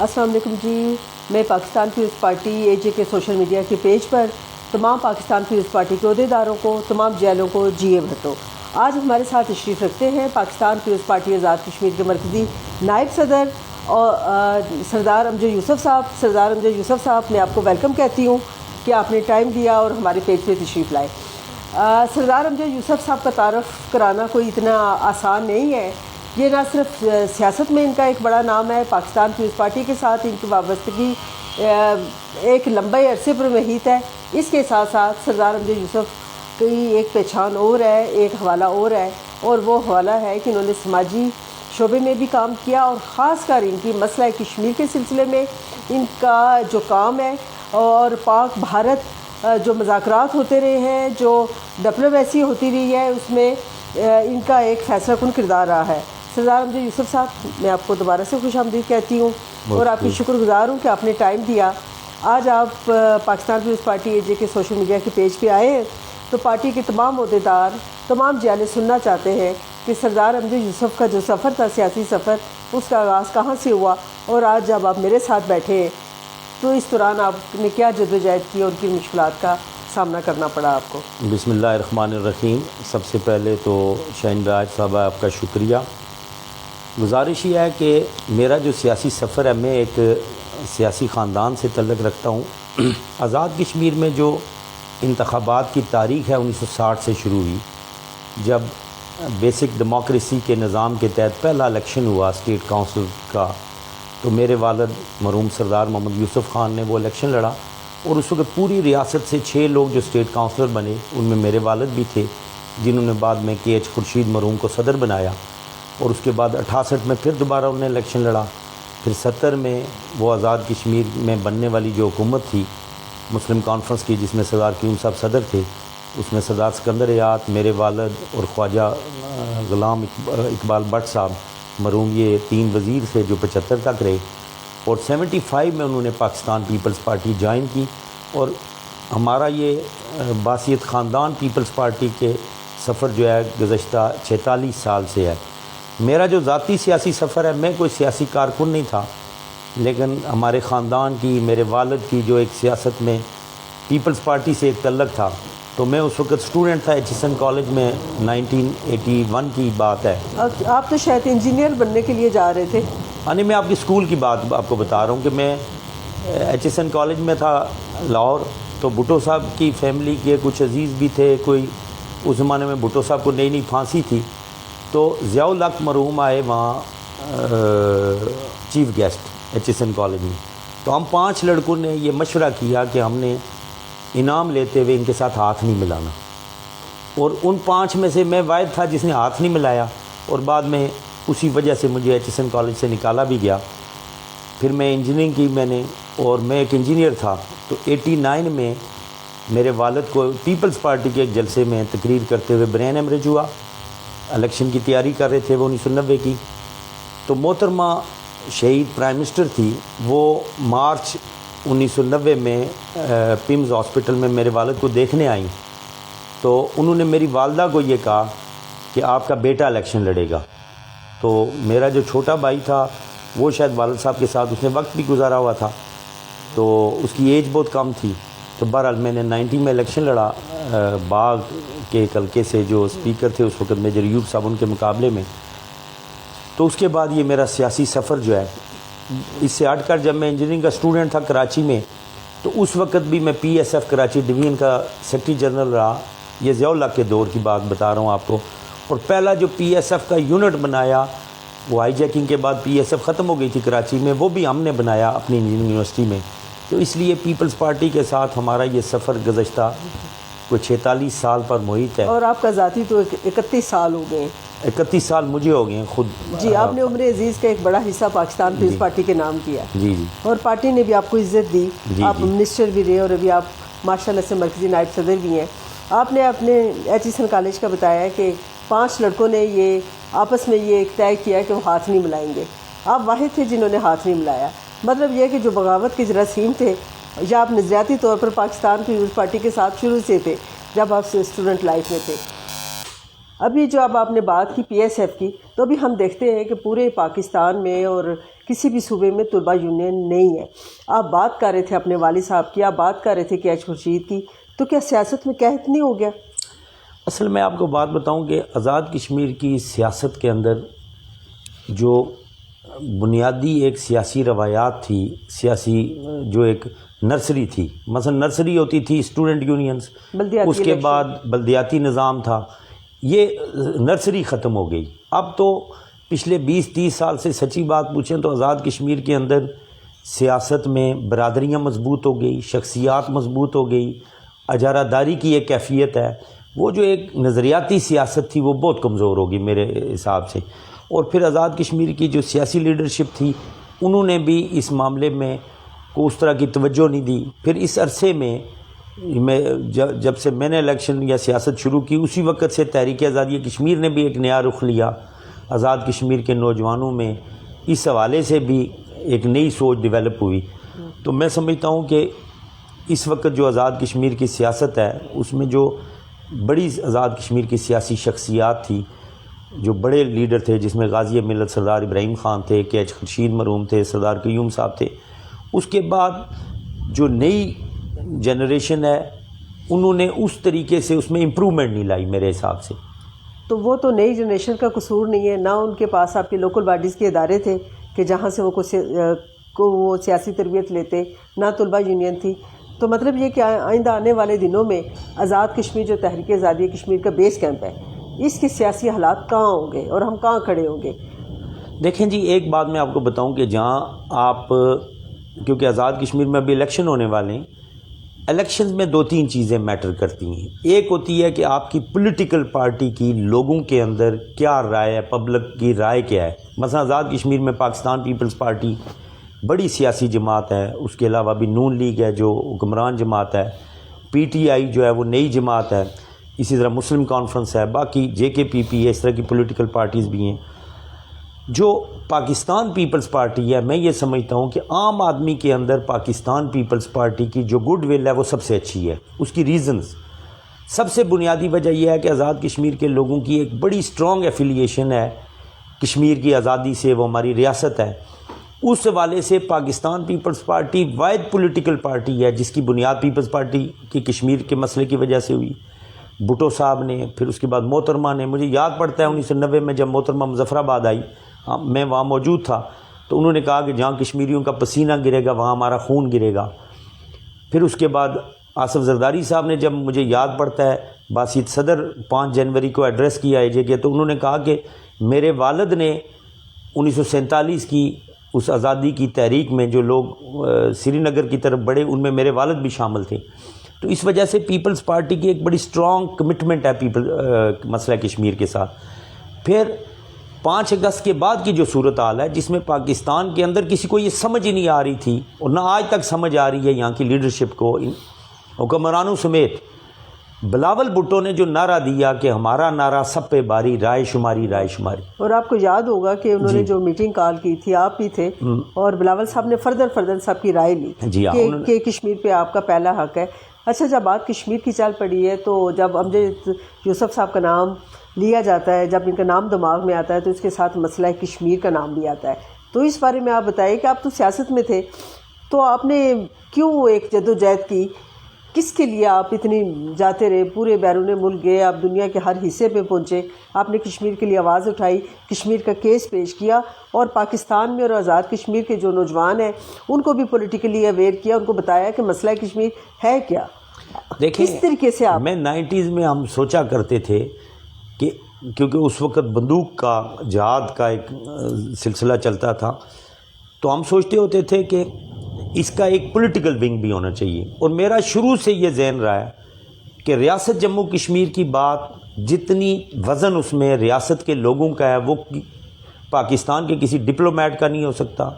السلام علیکم جی. میں پاکستان پیپلز پارٹی اے جے کے سوشل میڈیا کے پیج پر تمام پاکستان پیپلز پارٹی کے عہدیداروں کو، تمام جیلوں کو جی بھٹو. آج ہمارے ساتھ تشریف رکھتے ہیں پاکستان پیپلز پارٹی آزاد کشمیر کے مرکزی نائب صدر اور سردار امجد یوسف صاحب. سردار امجد یوسف صاحب، میں آپ کو ویلکم کہتی ہوں کہ آپ نے ٹائم دیا اور ہمارے پیج پہ تشریف لائے. سردار امجد یوسف صاحب کا تعارف کرانا کوئی اتنا آسان نہیں ہے. یہ نہ صرف سیاست میں ان کا ایک بڑا نام ہے، پاکستان پیپلز پارٹی کے ساتھ ان کی وابستگی ایک لمبے عرصے پر محیط ہے. اس کے ساتھ ساتھ سردار امجد یوسف کی ایک پہچان اور ہے، ایک حوالہ اور ہے، اور وہ حوالہ ہے کہ انہوں نے سماجی شعبے میں بھی کام کیا، اور خاص کر ان کی مسئلہ کشمیر کے سلسلے میں ان کا جو کام ہے، اور پاک بھارت جو مذاکرات ہوتے رہے ہیں، جو ڈپلومیسی ہوتی رہی ہے، اس میں ان کا ایک فیصلہ کن کردار رہا ہے. سردار امجد یوسف صاحب، میں آپ کو دوبارہ سے خوش آمدید کہتی ہوں اور آپ کی شکر گزار ہوں کہ آپ نے ٹائم دیا. آج آپ پاکستان پیپلز پارٹی اے جے کے سوشل میڈیا کے پیج پہ آئے ہیں تو پارٹی کے تمام عہدیدار، تمام جیلیں سننا چاہتے ہیں کہ سردار امجد یوسف کا جو سفر تھا، سیاسی سفر، اس کا آغاز کہاں سے ہوا، اور آج جب آپ میرے ساتھ بیٹھے ہیں تو اس دوران آپ نے کیا جدوجہد کی اور ان کی مشکلات کا سامنا کرنا پڑا آپ کو. بسم اللہ الرحمن الرحیم. سب سے پہلے تو شاہین راج صاحبہ آپ کا شکریہ. گزارش یہ ہے کہ میرا جو سیاسی سفر ہے، میں ایک سیاسی خاندان سے تعلق رکھتا ہوں. آزاد کشمیر میں جو انتخابات کی تاریخ ہے 1960 سے شروع ہوئی، جب بیسک ڈیموکریسی کے نظام کے تحت پہلا الیکشن ہوا اسٹیٹ کونسل کا، تو میرے والد مرحوم سردار محمد یوسف خان نے وہ الیکشن لڑا، اور اس وقت پوری ریاست سے 6 لوگ جو اسٹیٹ کونسلر بنے، ان میں میرے والد بھی تھے، جنہوں نے بعد میں کے ایچ خورشید مرحوم کو صدر بنایا. اور اس کے بعد 68 میں پھر دوبارہ انہوں نے الیکشن لڑا. پھر 70 میں وہ آزاد کشمیر میں بننے والی جو حکومت تھی مسلم کانفرنس کی، جس میں سردار قیوم صاحب صدر تھے، اس میں سردار سکندر حیات، میرے والد اور خواجہ غلام اقبال بٹ صاحب مرحوم، یہ 3 وزیر تھے جو 75 تک رہے. اور 75 میں انہوں نے پاکستان پیپلز پارٹی جوائن کی، اور ہمارا یہ باسیت خاندان پیپلز پارٹی کے سفر جو ہے گزشتہ 46 سال سے ہے. میرا جو ذاتی سیاسی سفر ہے، میں کوئی سیاسی کارکن نہیں تھا، لیکن ہمارے خاندان کی، میرے والد کی جو ایک سیاست میں پیپلز پارٹی سے ایک تعلق تھا، تو میں اس وقت اسٹوڈنٹ تھا ایچ ایس این کالج میں. 1981 کی بات ہے. آپ تو شاید انجینئر بننے کے لیے جا رہے تھے. نہیں، میں آپ کی اسکول کی بات آپ کو بتا رہا ہوں کہ میں ایچ ایس این کالج میں تھا لاہور. تو بھٹو صاحب کی فیملی کے کچھ عزیز بھی تھے. کوئی اس زمانے میں بھٹو صاحب کو نئی پھانسی تھی، تو ضیاء الحق مرحوم آئے وہاں chief guest H S N college میں. تو ہم 5 لڑکوں نے یہ مشورہ کیا کہ ہم نے انعام لیتے ہوئے ان کے ساتھ ہاتھ نہیں ملانا، اور ان 5 میں سے میں واحد تھا جس نے ہاتھ نہیں ملایا، اور بعد میں اسی وجہ سے مجھے ایچ ایس این کالج سے نکالا بھی گیا. پھر میں انجینئرنگ کی میں نے، اور میں ایک انجینئر تھا. تو 89 میں میرے والد کو پیپلز پارٹی کے ایک جلسے میں تقریر کرتے ہوئے برین ہیمریج ہوا. الیکشن کی تیاری کر رہے تھے وہ 1990 کی. تو محترمہ شہید پرائم منسٹر تھی، وہ مارچ 1990 میں پیمز ہاسپٹل میں میرے والد کو دیکھنے آئیں. تو انہوں نے میری والدہ کو یہ کہا کہ آپ کا بیٹا الیکشن لڑے گا. تو میرا جو چھوٹا بھائی تھا وہ شاید والد صاحب کے ساتھ اس نے وقت بھی گزارا ہوا تھا، تو اس کی ایج بہت کم تھی. تو بہرحال میں نے 90 میں الیکشن لڑا باغ کے ایک حلقے سے. جو اسپیکر تھے اس وقت میجر ایوب صاحب ان کے مقابلے میں. تو اس کے بعد یہ میرا سیاسی سفر جو ہے، اس سے ہٹ کر جب میں انجینئرنگ کا اسٹوڈنٹ تھا کراچی میں، تو اس وقت بھی میں P S F Karachi division کا سیکرٹری جنرل رہا. یہ ضیاء الحق کے دور کی بات بتا رہا ہوں آپ کو. اور پہلا جو پی ایس ایف کا یونٹ بنایا، وہ ہائی جیکنگ کے بعد پی ایس ایف ختم ہو گئی تھی کراچی میں، وہ بھی ہم نے بنایا اپنی انجینئرنگ یونیورسٹی میں. تو اس لیے پیپلز پارٹی کے ساتھ ہمارا یہ سفر گزشتہ کوئی 46 سال پر محیط ہے. اور آپ کا ذاتی تو 31 سال ہو گئے. 31 سال مجھے ہو گئے ہیں خود. جی، آپ نے عمر عزیز کا ایک بڑا حصہ پاکستان پیپلز پارٹی کے نام کیا. جی جی. اور پارٹی نے بھی آپ کو عزت دی. آپ منسٹر بھی رہے، اور ابھی آپ ماشاء اللہ سے مرکزی نائب صدر بھی ہیں. آپ نے اپنے ایچ ایس این کالج کا بتایا ہے کہ 5 لڑکوں نے یہ آپس میں یہ ایک طے کیا کہ وہ ہاتھ نہیں ملائیں گے. آپ واحد تھے جنہوں نے ہاتھ نہیں ملایا. مطلب یہ کہ جو بغاوت کے جراثیم تھے، یا آپ نظریاتی طور پر پاکستان پیپلز پارٹی کے ساتھ شروع سے تھے جب آپ اسٹوڈنٹ لائف میں تھے. ابھی جو اب آپ نے بات کی پی ایس ایف کی، تو ابھی ہم دیکھتے ہیں کہ پورے پاکستان میں اور کسی بھی صوبے میں طلبہ یونین نہیں ہے. آپ بات کر رہے تھے اپنے والد صاحب کی, آپ بات کر رہے تھے کہ ایچ خورشید کی, تو کیا سیاست میں قحط نہیں ہو گیا؟ اصل میں آپ کو بات بتاؤں کہ آزاد کشمیر کی سیاست کے اندر جو بنیادی ایک سیاسی روایات تھی, سیاسی جو ایک نرسری تھی, مثلا نرسری ہوتی تھی اسٹوڈنٹ یونینز, اس کے بعد بلدیاتی نظام تھا, یہ نرسری ختم ہو گئی. اب تو پچھلے 20-30 سال سے سچی بات پوچھیں تو آزاد کشمیر کے اندر سیاست میں برادریاں مضبوط ہو گئی, شخصیات مضبوط ہو گئی, اجارہ داری کی ایک کیفیت ہے. وہ جو ایک نظریاتی سیاست تھی وہ بہت کمزور ہوگی میرے حساب سے. اور پھر آزاد کشمیر کی جو سیاسی لیڈرشپ تھی انہوں نے بھی اس معاملے میں کو اس طرح کی توجہ نہیں دی. پھر اس عرصے میں جب سے میں نے الیکشن یا سیاست شروع کی اسی وقت سے تحریک آزادی کشمیر نے بھی ایک نیا رخ لیا. آزاد کشمیر کے نوجوانوں میں اس حوالے سے بھی ایک نئی سوچ ڈیولپ ہوئی. تو میں سمجھتا ہوں کہ اس وقت جو آزاد کشمیر کی سیاست ہے اس میں جو بڑی آزاد کشمیر کی سیاسی شخصیات تھی, جو بڑے لیڈر تھے جس میں غازی ملت سردار ابراہیم خان تھے, کہ ایچ خورشید مرحوم تھے, سردار قیوم صاحب تھے. اس کے بعد جو نئی جنریشن ہے انہوں نے اس طریقے سے اس میں امپرومنٹ نہیں لائی میرے حساب سے. تو وہ تو نئی جنریشن کا قصور نہیں ہے, نہ ان کے پاس آپ کے لوکل باڈیز کے ادارے تھے کہ جہاں سے وہ سیاسی تربیت لیتے, نہ طلبہ یونین تھی. تو مطلب یہ کہ آئندہ آنے والے دنوں میں آزاد کشمیر جو تحریک آزادی کشمیر کا بیس کیمپ ہے, اس کے سیاسی حالات کہاں ہوں گے اور ہم کہاں کھڑے ہوں گے؟ دیکھیں جی, ایک بات میں آپ کو بتاؤں کہ جہاں آپ, کیونکہ آزاد کشمیر میں ابھی الیکشن ہونے والے ہیں, الیکشنز میں 2-3 چیزیں میٹر کرتی ہیں. ایک ہوتی ہے کہ آپ کی پولیٹیکل پارٹی کی لوگوں کے اندر کیا رائے ہے, پبلک کی رائے کیا ہے. مثلا آزاد کشمیر میں پاکستان پیپلز پارٹی بڑی سیاسی جماعت ہے, اس کے علاوہ بھی نون لیگ ہے جو حکمران جماعت ہے, پی ٹی آئی جو ہے وہ نئی جماعت ہے, اسی طرح مسلم کانفرنس ہے, باقی جے کے پی پی ہے, اس طرح کی پولیٹیکل پارٹیز بھی ہیں. جو پاکستان پیپلز پارٹی ہے, میں یہ سمجھتا ہوں کہ عام آدمی کے اندر پاکستان پیپلز پارٹی کی جو گڈ ول ہے وہ سب سے اچھی ہے. اس کی ریزنز, سب سے بنیادی وجہ یہ ہے کہ آزاد کشمیر کے لوگوں کی ایک بڑی اسٹرانگ ایفیلیشن ہے کشمیر کی آزادی سے, وہ ہماری ریاست ہے. اس حوالے سے پاکستان پیپلز پارٹی واحد پولیٹیکل پارٹی ہے جس کی بنیاد پیپلز پارٹی کی کشمیر کے مسئلے کی وجہ سے ہوئی. بھٹو صاحب نے, پھر اس کے بعد محترمہ نے, مجھے یاد پڑتا ہے 1990 میں جب محترمہ مظفر آباد آئی, میں وہاں موجود تھا, تو انہوں نے کہا کہ جہاں کشمیریوں کا پسینہ گرے گا وہاں ہمارا خون گرے گا. پھر اس کے بعد آصف زرداری صاحب نے, جب مجھے یاد پڑتا ہے باسط صدر 5 جنوری کو ایڈریس کیا اے جے کے, تو انہوں نے کہا کہ میرے والد نے 1947 کی اس آزادی کی تحریک میں جو لوگ سری نگر کی طرف بڑھے ان میں میرے والد بھی شامل تھے. تو اس وجہ سے پیپلز پارٹی کی ایک بڑی اسٹرانگ کمٹمنٹ ہے مسئلہ کشمیر کے ساتھ. پھر 5 اگست کے بعد کی جو صورتحال ہے جس میں پاکستان کے اندر کسی کو یہ سمجھ ہی نہیں آ رہی تھی, اور نہ آج تک سمجھ آ رہی ہے یہاں کی لیڈرشپ کو, حکمرانوں سمیت, بلاول بھٹو نے جو نعرہ دیا کہ ہمارا نعرہ سب پہ باری, رائے شماری رائے شماری. اور آپ کو یاد ہوگا کہ انہوں نے جو میٹنگ کال کی تھی, آپ بھی تھے, اور بلاول صاحب نے فردر سب کی رائے لی کہ کشمیر پہ آپ کا پہلا حق ہے. اچھا, جب بات کشمیر کی چل پڑی ہے تو جب امجد یوسف صاحب کا نام لیا جاتا ہے, جب ان کا نام دماغ میں آتا ہے تو اس کے ساتھ مسئلہ کشمیر کا نام بھی آتا ہے. تو اس بارے میں آپ بتائیں کہ آپ تو سیاست میں تھے, تو آپ نے کیوں ایک جدوجہد کی, کس کے لیے آپ اتنی جاتے رہے, پورے بیرون ملک گئے, آپ دنیا کے ہر حصے پہ پہنچے, آپ نے کشمیر کے لیے آواز اٹھائی, کشمیر کا کیس پیش کیا, اور پاکستان میں اور آزاد کشمیر کے جو نوجوان ہیں ان کو بھی پولیٹیکلی اویئر کیا, ان کو بتایا کہ مسئلہ کشمیر ہے کیا. دیکھیں, کس طریقے سے آپ, میں 90s میں ہم سوچا کرتے تھے کہ کیونکہ اس وقت بندوق کا جہاد کا ایک سلسلہ چلتا تھا, تو ہم سوچتے ہوتے تھے کہ اس کا ایک پولیٹیکل ونگ بھی ہونا چاہیے. اور میرا شروع سے یہ ذہن رہا ہے کہ ریاست جموں کشمیر کی بات جتنی وزن اس میں ریاست کے لوگوں کا ہے وہ پاکستان کے کسی ڈپلومیٹ کا نہیں ہو سکتا,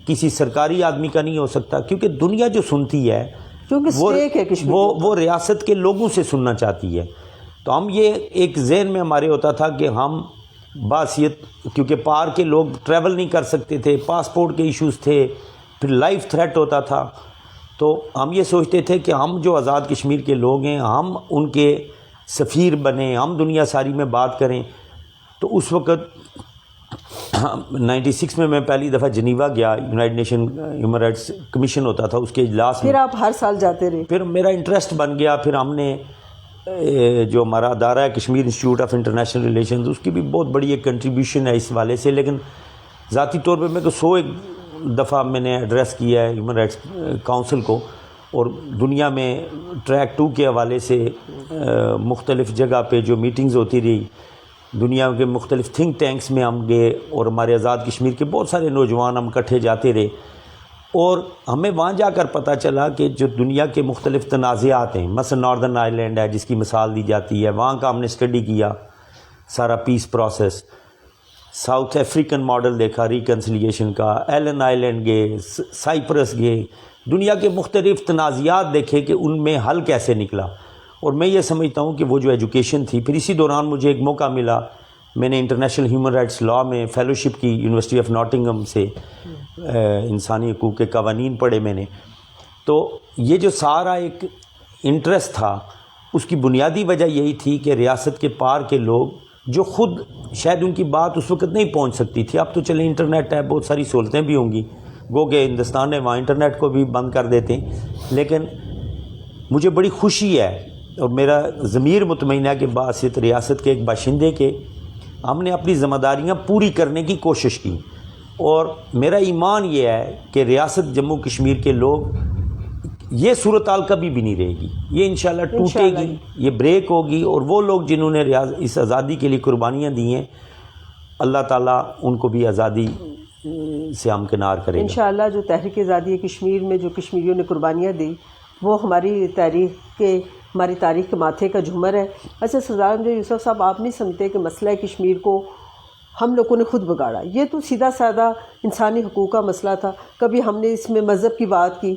کسی سرکاری آدمی کا نہیں ہو سکتا, کیونکہ دنیا جو سنتی ہے وہ ریاست کے لوگوں سے سننا چاہتی ہے. تو ہم یہ ایک ذہن میں ہمارے ہوتا تھا کہ ہم باصیت, کیونکہ پار کے لوگ ٹریول نہیں کر سکتے تھے, پاسپورٹ کے ایشوز تھے, پھر لائف تھریٹ ہوتا تھا, تو ہم یہ سوچتے تھے کہ ہم جو آزاد کشمیر کے لوگ ہیں ہم ان کے سفیر بنیں, ہم دنیا ساری میں بات کریں. تو اس وقت 96 میں پہلی دفعہ جنیوا گیا، United nation human rights commission ہوتا تھا، اس کے اجلاس میں پھر آپ ہر سال جاتے رہے؟ پھر میرا انٹرسٹ بن گیا، پھر ہم نے جو ہمارا ادارہ ہے Kashmir institute of international relations, اس کی بھی بہت بڑی ایک کنٹریبیوشن ہے اس والے سے، لیکن ذاتی طور پہ میں کو 100 دفعہ میں نے ایڈریس کیا ہے ہیومن رائٹس کونسل کو، اور دنیا میں ٹریک 2 کے حوالے سے مختلف جگہ پہ جو میٹنگز ہوتی رہی، دنیا کے مختلف تھنک ٹینکس میں ہم گئے، اور ہمارے آزاد کشمیر کے بہت سارے نوجوان ہم اکٹھے جاتے رہے، اور ہمیں وہاں جا کر پتہ چلا کہ جو دنیا کے مختلف تنازعات ہیں، مثلا ناردرن آئرلینڈ ہے جس کی مثال دی جاتی ہے، وہاں کا ہم نے اسٹڈی کیا سارا peace process, south African model دیکھا ریکنسیلیشن کا، ایلن آئلینڈ گئے، سائپرس گئے، دنیا کے مختلف تنازعات دیکھے کہ ان میں حل کیسے نکلا، اور میں یہ سمجھتا ہوں کہ وہ جو ایجوکیشن تھی، پھر اسی دوران مجھے ایک موقع ملا، میں نے انٹرنیشنل ہیومن رائٹس لاء میں فیلوشپ کی یونیورسٹی آف ناٹنگھم سے، انسانی حقوق کے قوانین پڑھے میں نے، تو یہ جو سارا ایک انٹرسٹ تھا اس کی بنیادی وجہ یہی تھی کہ ریاست کے پار کے لوگ جو خود شاید ان کی بات اس وقت نہیں پہنچ سکتی تھی، اب تو چلیں انٹرنیٹ ہے، بہت ساری سہولتیں بھی ہوں گی، گو کہ ہندوستان نے وہاں انٹرنیٹ کو بھی بند کر دیتے ہیں، لیکن مجھے بڑی خوشی ہے اور میرا ضمیر مطمئن ہے کہ بحیثیت ریاست کے ایک باشندے کے ہم نے اپنی ذمہ داریاں پوری کرنے کی کوشش کی، اور میرا ایمان یہ ہے کہ ریاست جموں کشمیر کے لوگ، یہ صورتحال کبھی بھی نہیں رہے گی، یہ انشاءاللہ ٹوٹے گی، یہ بریک ہوگی، اور وہ لوگ جنہوں نے اس آزادی کے لیے قربانیاں دی ہیں، اللہ تعالیٰ ان کو بھی آزادی سے ہمکنار کرے گا انشاءاللہ۔ جو تحریک آزادی کشمیر میں جو کشمیریوں نے قربانیاں دی وہ ہماری تاریخ کے ماتھے کا جھومر ہے۔ اچھا سردار امجد یوسف صاحب، آپ نہیں سمجھتے کہ مسئلہ کشمیر کو ہم لوگوں نے خود بگاڑا؟ یہ تو سیدھا سادہ انسانی حقوق کا مسئلہ تھا، کبھی ہم نے اس میں مذہب کی بات کی،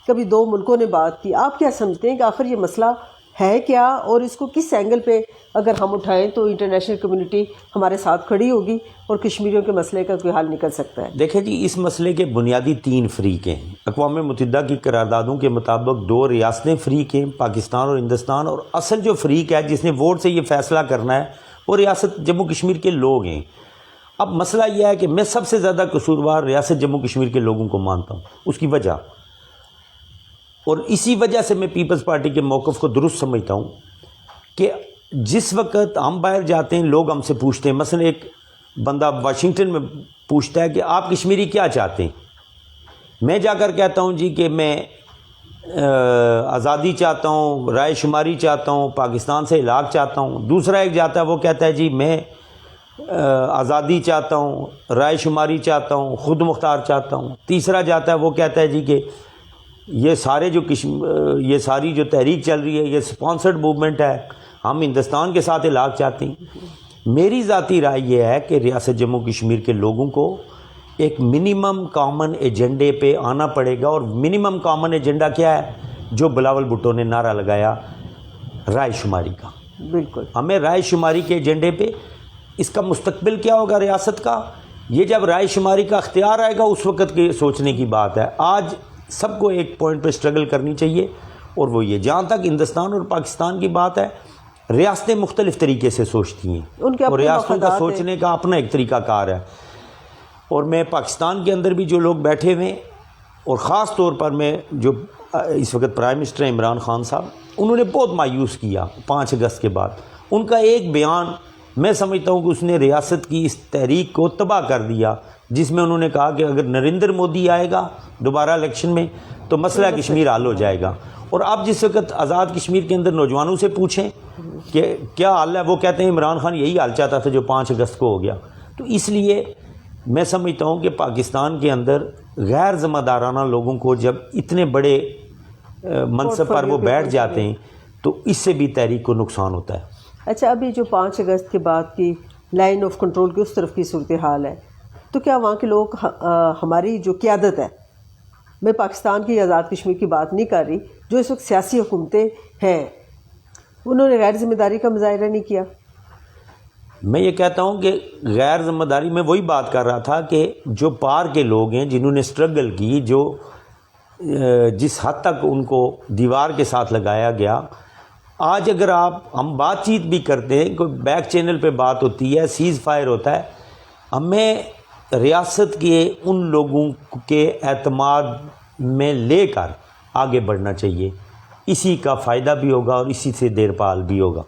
کبھی 2 ملکوں نے بات کی۔ آپ کیا سمجھتے ہیں کہ آخر یہ مسئلہ ہے کیا، اور اس کو کس اینگل پہ اگر ہم اٹھائیں تو انٹرنیشنل کمیونٹی ہمارے ساتھ کھڑی ہوگی اور کشمیریوں کے مسئلے کا کوئی حل نکل سکتا ہے؟ دیکھیں جی، اس مسئلے کے بنیادی 3 فریق ہیں۔ اقوام متحدہ کی قراردادوں کے مطابق 2 ریاستیں فریق ہیں، پاکستان اور ہندوستان، اور اصل جو فریق ہے جس نے ووٹ سے یہ فیصلہ کرنا ہے وہ ریاست جموں کشمیر کے لوگ ہیں۔ اب مسئلہ یہ ہے کہ میں سب سے زیادہ قصوروار ریاست جموں کشمیر کے لوگوں کو مانتا ہوں، اس کی وجہ، اور اسی وجہ سے میں پیپلز پارٹی کے موقف کو درست سمجھتا ہوں کہ جس وقت ہم باہر جاتے ہیں لوگ ہم سے پوچھتے ہیں، مثلا ایک بندہ واشنگٹن میں پوچھتا ہے کہ آپ کشمیری کیا چاہتے ہیں، میں جا کر کہتا ہوں جی کہ میں آزادی چاہتا ہوں، رائے شماری چاہتا ہوں، پاکستان سے الحاق چاہتا ہوں۔ دوسرا ایک جاتا ہے وہ کہتا ہے جی میں آزادی چاہتا ہوں، رائے شماری چاہتا ہوں، خود مختار چاہتا ہوں۔ تیسرا جاتا ہے وہ کہتا ہے جی کہ یہ ساری جو تحریک چل رہی ہے یہ سپانسرڈ موومنٹ ہے، ہم ہندوستان کے ساتھ الحاق چاہتے ہیں۔ میری ذاتی رائے یہ ہے کہ ریاست جموں کشمیر کے لوگوں کو ایک منیمم کامن ایجنڈے پہ آنا پڑے گا، اور منیمم کامن ایجنڈا کیا ہے؟ جو بلاول بھٹو نے نعرہ لگایا، رائے شماری کا۔ بالکل، ہمیں رائے شماری کے ایجنڈے پہ، اس کا مستقبل کیا ہوگا ریاست کا، یہ جب رائے شماری کا اختیار آئے گا اس وقت کے سوچنے کی بات ہے۔ آج سب کو ایک پوائنٹ پہ اسٹرگل کرنی چاہیے، اور وہ یہ، جہاں تک ہندوستان اور پاکستان کی بات ہے، ریاستیں مختلف طریقے سے سوچتی ہیں، ان کے اور اپنے ریاستوں کا مفادات ہیں۔ سوچنے کا اپنا ایک طریقہ کار ہے، اور میں پاکستان کے اندر بھی جو لوگ بیٹھے ہوئے ہیں، اور خاص طور پر میں جو اس وقت پرائم منسٹر ہیں عمران خان صاحب، انہوں نے بہت مایوس کیا 5 اگست کے بعد۔ ان کا ایک بیان میں سمجھتا ہوں کہ اس نے ریاست کی اس تحریک کو تباہ کر دیا، جس میں انہوں نے کہا کہ اگر نریندر مودی آئے گا دوبارہ الیکشن میں تو مسئلہ کشمیر حل ہو جائے گا۔ اور اب جس وقت آزاد کشمیر کے اندر نوجوانوں سے پوچھیں کہ کیا حل ہے، وہ کہتے ہیں عمران خان یہی حل چاہتا تھا جو 5 اگست کو ہو گیا۔ تو اس لیے میں سمجھتا ہوں کہ پاکستان کے اندر غیر ذمہ دارانہ لوگوں کو جب اتنے بڑے منصب پر وہ بیٹھ جاتے ہیں تو اس سے بھی تحریک کو نقصان ہوتا ہے۔ اچھا، ابھی جو 5 اگست کے بعد کی لائن آف کنٹرول کی اس طرف کی صورتحال ہے، تو کیا وہاں کے لوگ، ہماری جو قیادت ہے، میں پاکستان کی آزاد کشمیر کی بات نہیں کر رہی، جو اس وقت سیاسی حکومتیں ہیں، انہوں نے غیر ذمہ داری کا مظاہرہ نہیں کیا؟ میں یہ کہتا ہوں کہ غیر ذمہ داری، میں وہی بات کر رہا تھا کہ جو پار کے لوگ ہیں جنہوں نے اسٹرگل کی، جو جس حد تک ان کو دیوار کے ساتھ لگایا گیا، آج اگر ہم بات چیت بھی کرتے ہیں، کوئی بیک چینل پہ بات ہوتی ہے، سیز فائر ہوتا ہے، ہمیں ریاست کے ان لوگوں کے اعتماد میں لے کر آگے بڑھنا چاہیے، اسی کا فائدہ بھی ہوگا اور اسی سے دیر پال بھی ہوگا۔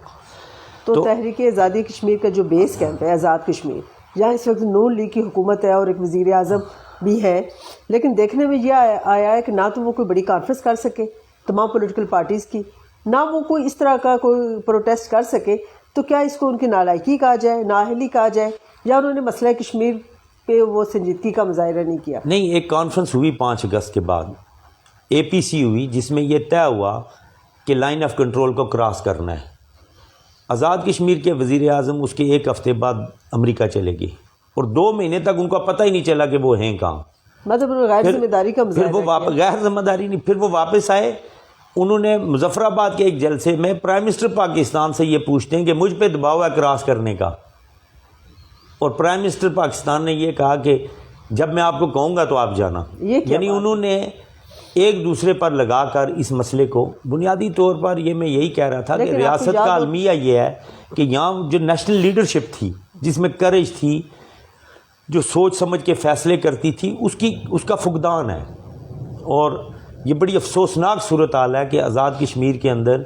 تو تحریک آزادی کشمیر کا جو بیس کیمپ ہے آزاد کشمیر، جہاں اس وقت نون لیگ کی حکومت ہے اور ایک وزیر اعظم بھی ہے، لیکن دیکھنے میں یہ آیا ہے کہ نہ تو وہ کوئی بڑی کانفرنس کر سکے تمام پولیٹیکل پارٹیز کی، نہ وہ کوئی اس طرح کا کوئی پروٹیسٹ کر سکے، تو کیا اس کو ان کی نالائکی کہا جائے، نااہلی کہا جائے، یا انہوں نے مسئلہ کشمیر پہ وہ سنجیدگی کا مظاہرہ نہیں کیا؟ نہیں، ایک کانفرنس ہوئی 5 اگست کے بعد، اے پی سی ہوئی، جس میں یہ طے ہوا کہ لائن آف کنٹرول کو کراس کرنا ہے۔ آزاد کشمیر کے وزیر اعظم اس کے 1 ہفتے بعد امریکہ چلے گئے اور 2 مہینے تک ان کو پتہ ہی نہیں چلا کہ وہ ہیں کہاں۔ مطلب غیر ذمہ داری کا پھر وہ مظاہرہ کیا۔ غیر ذمہ داری نہیں، پھر وہ واپس آئے، انہوں نے مظفر آباد کے ایک جلسے میں پرائم منسٹر پاکستان سے یہ پوچھتے ہیں کہ مجھ پہ دباؤ ہے کراس کرنے کا، اور پرائم منسٹر پاکستان نے یہ کہا کہ جب میں آپ کو کہوں گا تو آپ جانا۔ یہ کیا یعنی بات؟ انہوں نے ایک دوسرے پر لگا کر اس مسئلے کو، بنیادی طور پر یہ میں یہی کہہ رہا تھا کہ لیکن آپ کو ریاست یاد کا ہو- المیہ یہ ہے کہ یہاں جو نیشنل لیڈرشپ تھی، جس میں کریج تھی، جو سوچ سمجھ کے فیصلے کرتی تھی، اس کا فقدان ہے، اور یہ بڑی افسوسناک صورتحال ہے کہ آزاد کشمیر کے اندر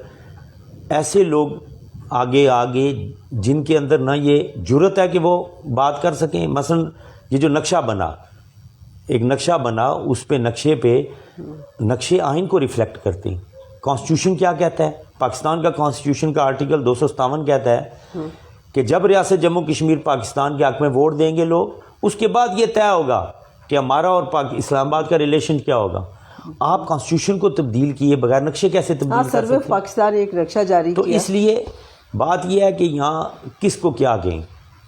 ایسے لوگ آگے جن کے اندر نہ یہ جرت ہے کہ وہ بات کر سکیں۔ مثلا یہ جو نقشہ بنا، ایک نقشہ بنا، اس پہ نقشے آئین کو ریفلیکٹ کرتے ہیں۔ کانسٹیٹیوشن کیا کہتا ہے؟ پاکستان کا کانسٹیٹیوشن کا آرٹیکل 257 کہتا ہے کہ جب ریاست جموں کشمیر پاکستان کے حق میں ووٹ دیں گے لوگ، اس کے بعد یہ طے ہوگا کہ ہمارا اور اسلام آباد کا ریلیشن کیا ہوگا۔ آپ کانسٹیٹیوشن کو تبدیل کیے بغیر نقشے کیسے تبدیل کر سروے سکتے آف پاکستان ایک نقشہ جاری تو کیا۔ اس لیے بات یہ ہے کہ یہاں کس کو کیا کہیں،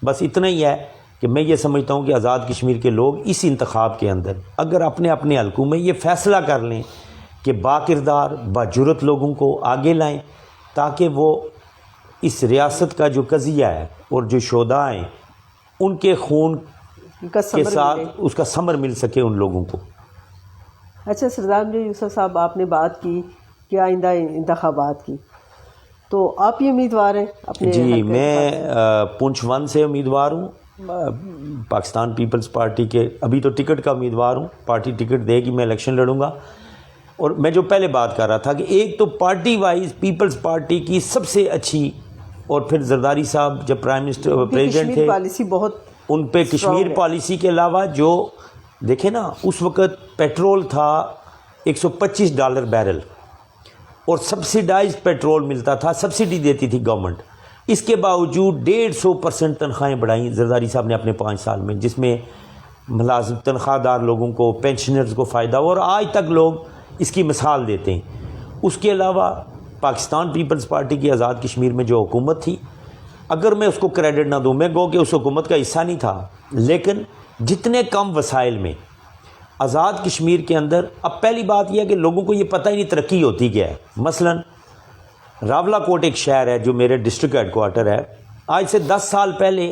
بس اتنا ہی ہے کہ میں یہ سمجھتا ہوں کہ آزاد کشمیر کے لوگ اس انتخاب کے اندر اگر اپنے اپنے حلقوں میں یہ فیصلہ کر لیں کہ باکردار باجرت لوگوں کو آگے لائیں، تاکہ وہ اس ریاست کا جو قضیہ ہے اور جو شہداء ہیں ان کے خون کا کے ثمر ساتھ ملے۔ اس کا ثمر مل سکے ان لوگوں کو۔ اچھا سردار جو یوسف صاحب، آپ نے بات کی کہ آئندہ انتخابات کی، تو آپ یہ امیدوار ہیں اپنے جی، حلقے میں انتخاب پونچھ 1 سے امیدوار ہوں، پاکستان پیپلز پارٹی کے، ابھی تو ٹکٹ کا امیدوار ہوں، پارٹی ٹکٹ دے گی، میں الیکشن لڑوں گا۔ اور میں جو پہلے بات کر رہا تھا کہ ایک تو پارٹی وائز پیپلز پارٹی کی سب سے اچھی، اور پھر زرداری صاحب جب پرائم منسٹر کی پریزیڈنٹ کشمیر تھے، پالیسی بہت ان پہ کشمیر ہے۔ پالیسی کے علاوہ جو دیکھیں نا، اس وقت پیٹرول تھا $125 بیرل، اور سبسیڈائزڈ پیٹرول ملتا تھا، سبسڈی دیتی تھی گورنمنٹ۔ اس کے باوجود 150% تنخواہیں بڑھائیں زرداری صاحب نے اپنے 5 سال میں، جس میں ملازم تنخواہ دار لوگوں کو، پینشنرز کو فائدہ ہوا، اور آج تک لوگ اس کی مثال دیتے ہیں۔ اس کے علاوہ پاکستان پیپلز پارٹی کی آزاد کشمیر میں جو حکومت تھی، اگر میں اس کو کریڈٹ نہ دوں، میں گو کہ اس حکومت کا حصہ نہیں تھا، لیکن جتنے کم وسائل میں آزاد کشمیر کے اندر، اب پہلی بات یہ ہے کہ لوگوں کو یہ پتہ ہی نہیں ترقی ہوتی کیا ہے۔ مثلا راولہ کوٹ ایک شہر ہے جو میرے ڈسٹرکٹ ہیڈ کوارٹر ہے، آج سے 10 سال پہلے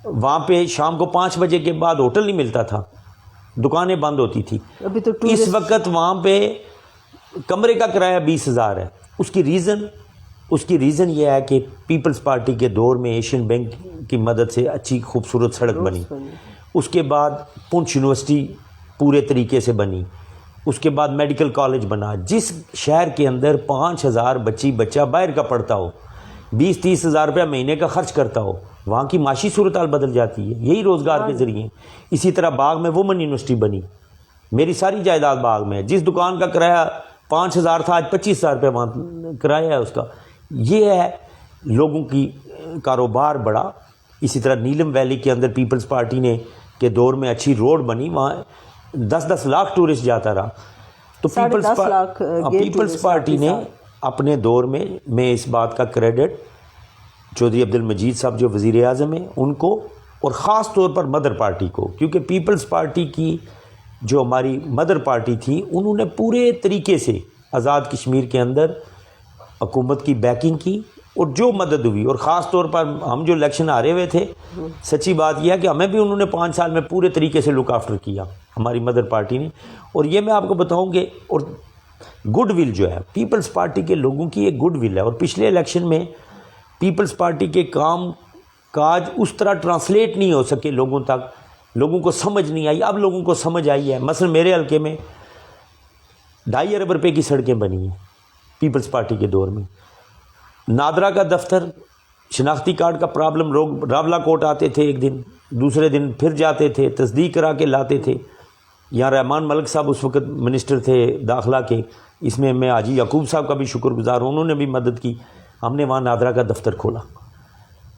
وہاں پہ شام کو 5 بجے کے بعد ہوٹل نہیں ملتا تھا، دکانیں بند ہوتی تھی۔ ابھی تو اس وقت وہاں پہ کمرے کا کرایہ 20,000 ہے۔ اس کی ریزن یہ ہے کہ پیپلز پارٹی کے دور میں ایشین بینک کی مدد سے اچھی خوبصورت سڑک بنی، اس کے بعد پونچھ یونیورسٹی پورے طریقے سے بنی، اس کے بعد میڈیکل کالج بنا۔ جس شہر کے اندر 5,000 بچہ باہر کا پڑھتا ہو، 20-30 ہزار روپیہ مہینے کا خرچ کرتا ہو، وہاں کی معاشی صورتحال بدل جاتی ہے، یہی روزگار کے ذریعے۔ اسی طرح باغ میں وومن یونیورسٹی بنی، میری ساری جائیداد باغ میں، جس دکان کا کرایہ 5,000 تھا آج 25,000 روپے وہاں کرایہ ہے اس کا۔ یہ ہے لوگوں کی کاروبار بڑھا۔ اسی طرح نیلم ویلی کے اندر پیپلز پارٹی نے کے دور میں اچھی روڈ بنی، وہاں 10 لاکھ ٹورسٹ جاتا رہا۔ تو 10 لاکھ پیپلز پارٹی نے اپنے دور میں اس بات کا کریڈٹ چودھری عبد المجید صاحب جو وزیر اعظم ہیں ان کو، اور خاص طور پر مدر پارٹی کو، کیونکہ پیپلز پارٹی کی جو ہماری مدر پارٹی تھی، انہوں نے پورے طریقے سے آزاد کشمیر کے اندر حکومت کی بیکنگ کی، اور جو مدد ہوئی، اور خاص طور پر ہم جو الیکشن ہارے ہوئے تھے، سچی بات یہ ہے کہ ہمیں بھی انہوں نے 5 سال میں پورے طریقے سے لک آفٹر کیا، ہماری مدر پارٹی نے۔ اور یہ میں آپ کو بتاؤں کہ اور گڈ ول جو ہے پیپلز پارٹی کے لوگوں کی، ایک گڈ ول ہے، اور پچھلے الیکشن میں پیپلز پارٹی کے کام کاج اس طرح ٹرانسلیٹ نہیں ہو سکے لوگوں تک لوگوں کو سمجھ نہیں آئی. اب لوگوں کو سمجھ آئی ہے. مثلا میرے حلقے میں 2.5 ارب روپے کی سڑکیں بنی ہیں پیپلز پارٹی کے دور میں. نادرا کا دفتر شناختی کارڈ کا پرابلم، لوگ راولہ کوٹ آتے تھے ایک دن، دوسرے دن پھر جاتے تھے، تصدیق کرا کے لاتے تھے. یہاں رحمان ملک صاحب اس وقت منسٹر تھے داخلہ کے، اس میں میں حاجی یعقوب صاحب کا بھی شکر گزار ہوں، انہوں نے بھی مدد کی. ہم نے وہاں نادرا کا دفتر کھولا.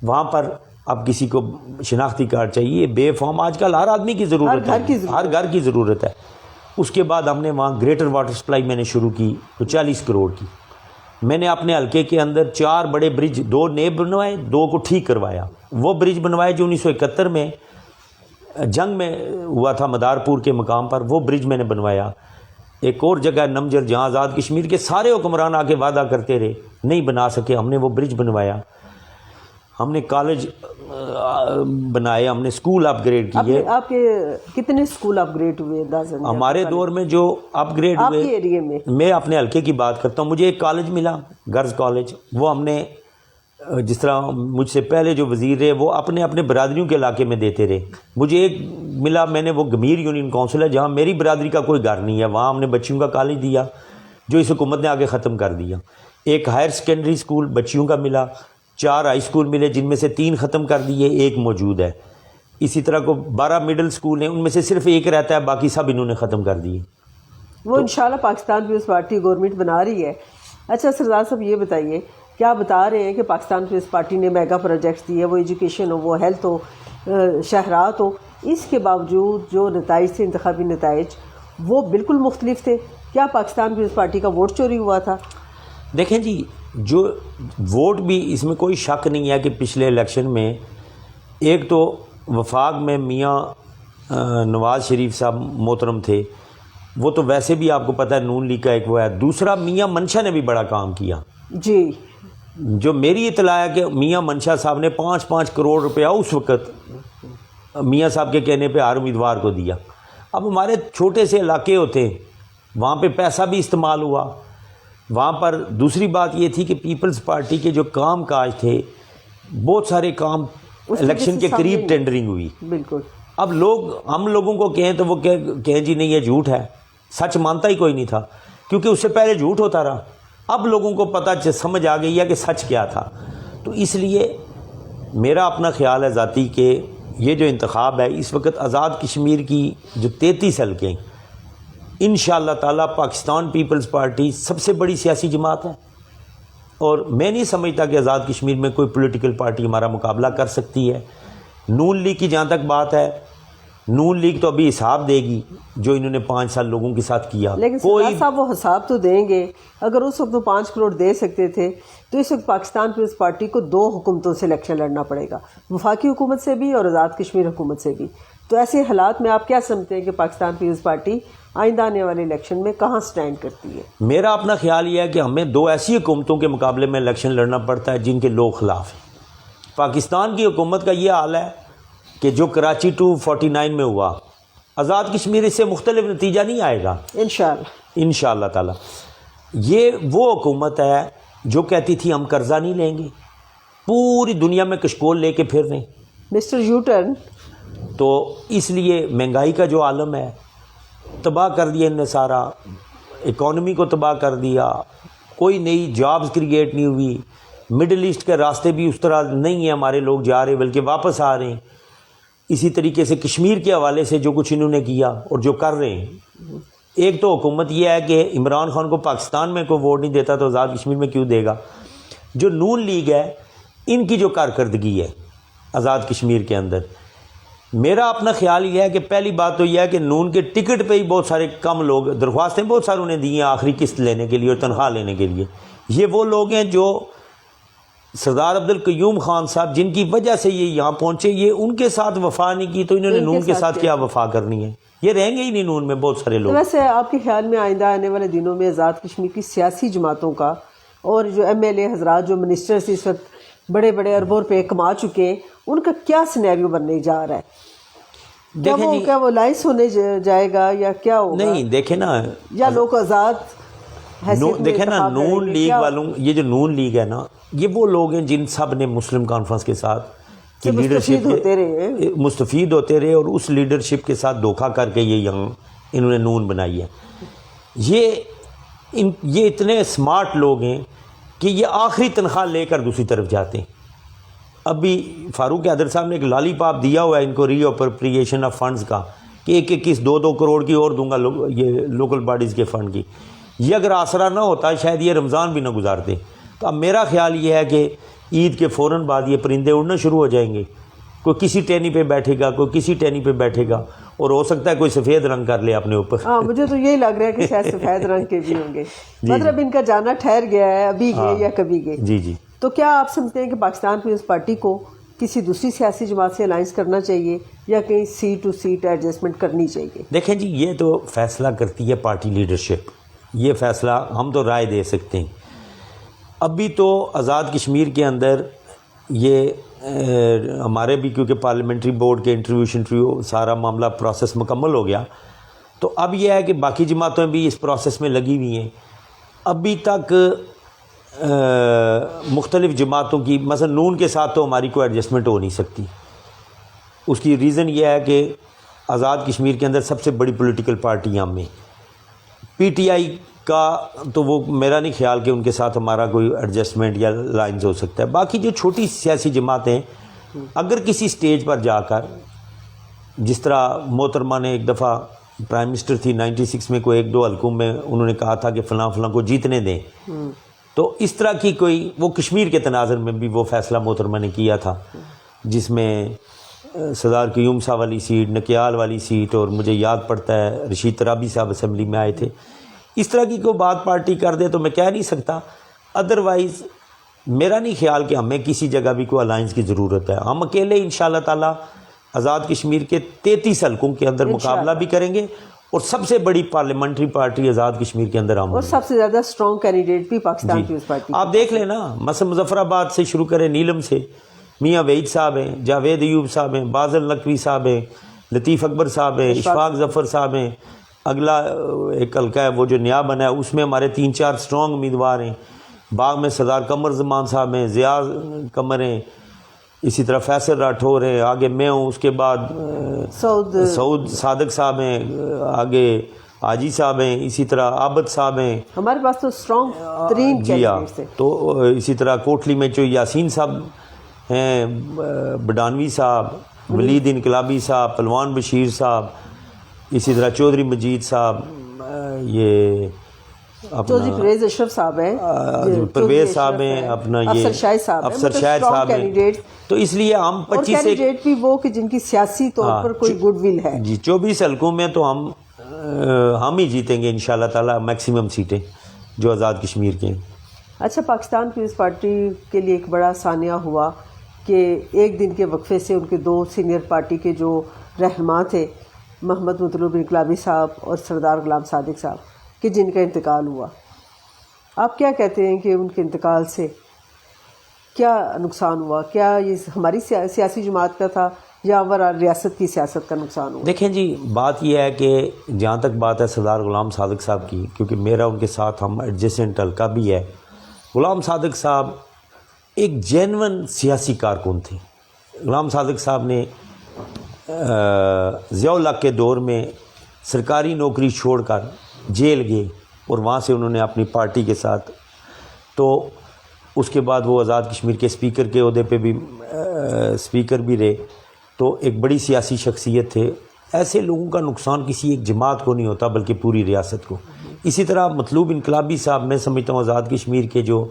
وہاں پر اب کسی کو شناختی کارڈ چاہیے، بے فارم آج کل ہر آدمی کی ضرورت ہے، ہر گھر کی ضرورت ہے. اس کے بعد ہم نے وہاں گریٹر واٹر سپلائی میں نے شروع کی تو 40 کروڑ کی. میں نے اپنے حلقے کے اندر 4 بڑے برج، 2 نئے بنوائے، 2 کو ٹھیک کروایا. وہ برج بنوائے جو 1971 میں جنگ میں ہوا تھا مدارپور کے مقام پر، وہ برج میں نے بنوایا. ایک اور جگہ نمجر جہاں آزاد کشمیر کے سارے حکمران آ کے وعدہ کرتے رہے، نہیں بنا سکے، ہم نے وہ برج بنوایا. ہم نے کالج بنائے، ہم نے اسکول اپ گریڈ کیے. آپ کے کتنے اسکول اپ گریڈ ہوئے اندازاً؟ ہمارے دور میں جو اپ گریڈ ہوئے، ایریے میں اپنے حلقے کی بات کرتا ہوں. مجھے ایک کالج ملا، گرلز کالج. وہ ہم نے جس طرح مجھ سے پہلے جو وزیر رہے وہ اپنے اپنے برادریوں کے علاقے میں دیتے رہے. مجھے ایک ملا، میں نے وہ گمیر یونین کونسل ہے جہاں میری برادری کا کوئی گھر نہیں ہے، وہاں ہم نے بچیوں کا کالج دیا جو اس حکومت نے آگے ختم کر دیا. ایک ہائر سیکنڈری اسکول بچیوں کا ملا، 4 ہائی اسکول ملے جن میں سے 3 ختم کر دیے، 1 موجود ہے. اسی طرح کو 12 مڈل اسکول ہیں، ان میں سے صرف 1 رہتا ہے، باقی سب انہوں نے ختم کر دیے. وہ انشاءاللہ پاکستان پیپلز پارٹی گورنمنٹ بنا رہی ہے. اچھا سردار صاحب یہ بتائیے، کیا بتا رہے ہیں کہ پاکستان پیپلز پارٹی نے میگا پروجیکٹس دیے، وہ ایجوکیشن ہو، وہ ہیلتھ ہو، شہرات ہو، اس کے باوجود جو نتائج تھے، انتخابی نتائج، وہ بالکل مختلف تھے. کیا پاکستان پیپلز پارٹی کا ووٹ چوری ہوا تھا؟ دیکھیں جی، جو ووٹ بھی اس میں کوئی شک نہیں ہے کہ پچھلے الیکشن میں ایک تو وفاق میں میاں نواز شریف صاحب محترم تھے، وہ تو ویسے بھی آپ کو پتہ ہے نون لیگ کا ایک وہ ہے. دوسرا میاں منشا نے بھی بڑا کام کیا. جی، جو میری اطلاع ہے کہ میاں منشا صاحب نے 5 کروڑ روپیہ اس وقت میاں صاحب کے کہنے پہ ہر امیدوار کو دیا. اب ہمارے چھوٹے سے علاقے ہوتے ہیں، وہاں پہ پیسہ بھی استعمال ہوا. وہاں پر دوسری بات یہ تھی کہ پیپلز پارٹی کے جو کام کاج تھے، بہت سارے کام الیکشن کے قریب ٹینڈرنگ ہوئی. بالکل. اب ہم لوگوں کو کہیں تو وہ کہیں جی نہیں یہ جھوٹ ہے، سچ مانتا ہی کوئی نہیں تھا کیونکہ اس سے پہلے جھوٹ ہوتا رہا. اب لوگوں کو پتہ سمجھ آ گئی ہے کہ سچ کیا تھا. تو اس لیے میرا اپنا خیال ہے ذاتی کہ یہ جو انتخاب ہے اس وقت آزاد کشمیر کی جو 33 حلقے ہیں، انشاءاللہ تعالیٰ پاکستان پیپلز پارٹی سب سے بڑی سیاسی جماعت ہے. اور میں نہیں سمجھتا کہ آزاد کشمیر میں کوئی پولیٹیکل پارٹی ہمارا مقابلہ کر سکتی ہے. نون لیگ کی جہاں تک بات ہے، نون لیگ تو ابھی حساب دے گی جو انہوں نے 5 سال لوگوں کے ساتھ کیا. لیکن سردار صاحب وہ حساب تو دیں گے. اگر اس وقت وہ 5 کروڑ دے سکتے تھے تو اس وقت پاکستان پیپلز پارٹی کو 2 حکومتوں سے الیکشن لڑنا پڑے گا، وفاقی حکومت سے بھی اور آزاد کشمیر حکومت سے بھی. تو ایسے حالات میں آپ کیا سمجھتے ہیں کہ پاکستان پیپلز پارٹی آئندہ آنے والے الیکشن میں کہاں سٹینڈ کرتی ہے؟ میرا اپنا خیال یہ ہے کہ ہمیں 2 ایسی حکومتوں کے مقابلے میں الیکشن لڑنا پڑتا ہے جن کے لوگ خلاف ہیں. پاکستان کی حکومت کا یہ حال ہے کہ جو کراچی 249 میں ہوا، آزاد کشمیر اس سے مختلف نتیجہ نہیں آئے گا انشاءاللہ تعالیٰ. یہ وہ حکومت ہے جو کہتی تھی ہم قرضہ نہیں لیں گے، پوری دنیا میں کشکول لے کے پھر رہے ہیں مسٹر یو ٹرن. تو اس لیے مہنگائی کا جو عالم ہے تباہ کر دیا ان نے، سارا اکانومی کو تباہ کر دیا، کوئی نئی جابز کریٹ نہیں ہوئی. مڈل ایسٹ کے راستے بھی اس طرح نہیں ہیں، ہمارے لوگ جا رہے بلکہ واپس آ رہے ہیں. اسی طریقے سے کشمیر کے حوالے سے جو کچھ انہوں نے کیا اور جو کر رہے ہیں، ایک تو حکومت یہ ہے کہ عمران خان کو پاکستان میں کوئی ووٹ نہیں دیتا تو آزاد کشمیر میں کیوں دے گا. جو نون لیگ ہے ان کی جو کارکردگی ہے آزاد کشمیر کے اندر، میرا اپنا خیال یہ ہے کہ پہلی بات تو یہ ہے کہ نون کے ٹکٹ پہ ہی بہت سارے کم لوگ درخواستیں بہت سارے انہیں دی ہیں آخری قسط لینے کے لیے اور تنخواہ لینے کے لیے. یہ وہ لوگ ہیں جو سردار عبدالقیوم خان صاحب جن کی وجہ سے یہ یہاں پہنچے، یہ ان کے ساتھ وفا نہیں کی تو انہوں نے نون کے ساتھ کیا وفا کرنی ہے. یہ رہیں گے ہی نہیں نون میں بہت سارے لوگ. ویسے آپ کے خیال میں آئندہ آنے والے دنوں میں آزاد کشمیر کی سیاسی جماعتوں کا اور جو ایم ایل اے حضرات جو منسٹرز اس وقت بڑے بڑے اربوں روپے کما چکے ہیں، ان کا کیا سینیریو بننے جا رہا ہے؟ کیا وہ لائس ہونے جائے گا یا کیا ہوگا؟ نہیں دیکھیں نا، یا لوگ آزاد دیکھیں نا نون لیگ والوں، یہ جو نون لیگ ہے نا، یہ وہ لوگ ہیں جن سب نے مسلم کانفرنس کے ساتھ کہ لیڈرشپ مستفید ہوتے رہے اور اس لیڈرشپ کے ساتھ دھوکہ کر کے انہوں نے نون بنائی ہے. یہ اتنے اسمارٹ لوگ ہیں کہ یہ آخری تنخواہ لے کر دوسری طرف جاتے ہیں. ابھی فاروق حیدر صاحب نے ایک لالی پاپ دیا ہوا ہے ان کو ری اپروپریشن آف فنڈز کا کہ 1-2 کروڑ کی اور دوں گا یہ لوکل باڈیز کے فنڈ کی. یہ اگر آسرا نہ ہوتا شاید یہ رمضان بھی نہ گزارتے. تو اب میرا خیال یہ ہے کہ عید کے فوراً بعد یہ پرندے اڑنا شروع ہو جائیں گے. کوئی کسی ٹہنی پہ بیٹھے گا, کوئی کسی ٹہنی پہ بیٹھے گا, اور ہو سکتا ہے کوئی سفید رنگ کر لے اپنے اوپر. ہاں مجھے تو یہی لگ رہا ہے کہ شاید سفید رنگ کے بھی ہوں گے. مطلب ان کا جانا ٹھہر گیا ہے, ابھی گئے یا کبھی گئے. جی. تو کیا آپ سمجھتے ہیں کہ پاکستان پیپلز پارٹی کو کسی دوسری سیاسی جماعت سے الائنس کرنا چاہیے یا کہیں سیٹ ٹو سیٹ ایڈجسٹمنٹ کرنی چاہیے؟ دیکھیں جی, یہ تو فیصلہ کرتی ہے پارٹی لیڈرشپ. یہ فیصلہ ہم تو رائے دے سکتے ہیں. ابھی تو آزاد کشمیر کے اندر یہ ہمارے بھی کیونکہ پارلیمنٹری بورڈ کے انٹرویو سارا معاملہ پروسیس مکمل ہو گیا, تو اب یہ ہے کہ باقی جماعتیں بھی اس پروسیس میں لگی ہوئی ہیں. ابھی تک مختلف جماعتوں کی مثلا نون کے ساتھ تو ہماری کوئی ایڈجسٹمنٹ ہو نہیں سکتی. اس کی ریزن یہ ہے کہ آزاد کشمیر کے اندر سب سے بڑی پولیٹیکل پارٹی ہم میں پی ٹی آئی کا, تو وہ میرا نہیں خیال کہ ان کے ساتھ ہمارا کوئی ایڈجسٹمنٹ یا لائنز ہو سکتا ہے. باقی جو چھوٹی سیاسی جماعتیں اگر کسی سٹیج پر جا کر, جس طرح محترمہ نے ایک دفعہ پرائم منسٹر تھی 96 میں, کوئی 1-2 حلقوں میں انہوں نے کہا تھا کہ فلاں کو جیتنے دیں, تو اس طرح کی کوئی وہ کشمیر کے تناظر میں بھی وہ فیصلہ محترمہ نے کیا تھا, جس میں سردار قیوم صاحب والی سیٹ, نکیال والی سیٹ, اور مجھے یاد پڑتا ہے رشید ترابی صاحب اسمبلی میں آئے تھے. اس طرح کی کوئی بات پارٹی کر دے تو میں کہہ نہیں سکتا. ادروائز میرا نہیں خیال کہ ہمیں کسی جگہ بھی کوئی الائنس کی ضرورت ہے. ہم اکیلے انشاءاللہ تعالی آزاد کشمیر کے 33 حلقوں کے اندر مقابلہ بھی کریں گے, اور سب سے بڑی پارلیمنٹری پارٹی آزاد کشمیر کے اندر ہم, اور سب سے زیادہ اسٹرانگ کینڈیڈیٹ بھی پاکستان پیپلز پارٹی. آپ دیکھ لیں نا, مثلا مظفر آباد سے شروع کریں, نیلم سے میاں وحید صاحب ہیں, جاوید ایوب صاحب ہیں, بازل نقوی صاحب ہیں, لطیف اکبر صاحب ہیں, اشفاق ظفر صاحب ہیں. اگلا ایک حلقہ ہے وہ جو نیا بنا ہے, اس میں ہمارے 3-4 اسٹرانگ امیدوار ہیں. باغ میں سردار قمر زمان صاحب ہیں, ضیاء قمر ہیں, اسی طرح فیصل راٹھور ہیں, آگے میں ہوں, اس کے بعد سعود صادق صاحب ہیں, آگے حاجی صاحب ہیں, اسی طرح عابد صاحب ہیں. ہمارے پاس تو اسٹرانگ ترین کینڈیڈیٹس ہیں. تو اسی طرح کوٹلی میں جو یاسین صاحب ہیں, بڈانوی صاحب, ولید انقلابی صاحب, پلوان بشیر صاحب, اسی طرح چودھری مجید صاحب, یہ چودھری پرویز اشرف صاحب ہیں, پرویز صاحب ہیں, اپنا یہ افسر شاہد صاحب ہیں. تو اس لیے ہم 25 کینڈیڈیٹ بھی وہ کہ جن کی سیاسی طور پر کوئی گڈ ول ہے. جی 24 حلقوں میں تو ہم ہی جیتیں گے انشاءاللہ تعالی میکسیمم سیٹیں جو آزاد کشمیر کے ہیں. اچھا, پاکستان پیپلز پارٹی کے لیے ایک بڑا سانحہ ہوا کہ ایک دن کے وقفے سے ان کے 2 سینئر پارٹی کے جو رہنما تھے, محمد مطلوب انقلابی صاحب اور سردار غلام صادق صاحب, کہ جن کا انتقال ہوا. آپ کیا کہتے ہیں کہ ان کے انتقال سے کیا نقصان ہوا؟ کیا یہ ہماری سیاسی جماعت کا تھا یا ریاست کی سیاست کا نقصان ہوا؟ دیکھیں جی, بات یہ ہے کہ جہاں تک بات ہے سردار غلام صادق صاحب کی, کیونکہ میرا ان کے ساتھ ہم ایڈجسٹنٹ حلقہ بھی ہے. غلام صادق صاحب ایک جینون سیاسی کارکن تھے. غلام صادق صاحب نے ضیاء الحق کے دور میں سرکاری نوکری چھوڑ کر جیل گئے, اور وہاں سے انہوں نے اپنی پارٹی کے ساتھ, تو اس کے بعد وہ آزاد کشمیر کے اسپیکر کے عہدے پہ بھی اسپیکر بھی رہے. تو ایک بڑی سیاسی شخصیت تھے. ایسے لوگوں کا نقصان کسی ایک جماعت کو نہیں ہوتا بلکہ پوری ریاست کو. اسی طرح مطلوب انقلابی صاحب, میں سمجھتا ہوں آزاد کشمیر کے جو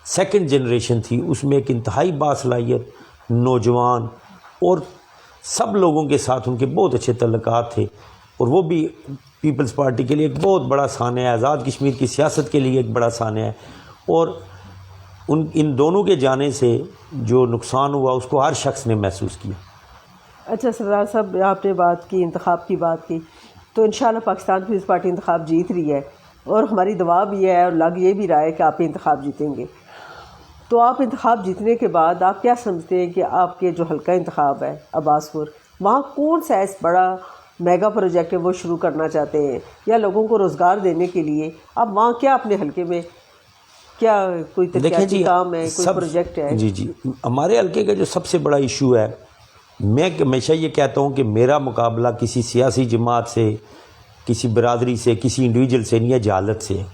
سیکنڈ جنریشن تھی اس میں ایک انتہائی باصلاحیت نوجوان, اور سب لوگوں کے ساتھ ان کے بہت اچھے تعلقات تھے, اور وہ بھی پیپلز پارٹی کے لیے ایک بہت بڑا سانحہ ہے, آزاد کشمیر کی سیاست کے لیے ایک بڑا سانحہ ہے. اور ان دونوں کے جانے سے جو نقصان ہوا اس کو ہر شخص نے محسوس کیا. اچھا سردار صاحب, آپ نے بات کی, انتخاب کی بات کی, تو انشاءاللہ پاکستان پیپلز پارٹی انتخاب جیت رہی ہے, اور ہماری دعا بھی ہے اور لگ یہ بھی رہا ہے کہ آپ انتخاب جیتیں گے. تو آپ انتخاب جیتنے کے بعد آپ کیا سمجھتے ہیں کہ آپ کے جو حلقہ انتخاب ہے عباس پور, وہاں کون سا ایسا بڑا میگا پروجیکٹ ہے وہ شروع کرنا چاہتے ہیں, یا لوگوں کو روزگار دینے کے لیے آپ وہاں کیا اپنے حلقے میں کیا کوئی دیکھیں ترقیاتی جی کام ہے, کوئی پروجیکٹ ہے؟ جی ہمارے حلقے کا جو سب سے بڑا ایشو ہے, میں ہمیشہ یہ کہتا ہوں کہ میرا مقابلہ کسی سیاسی جماعت سے, کسی برادری سے, کسی انڈیویجول سے نہیں ہے, جہالت سے ہے.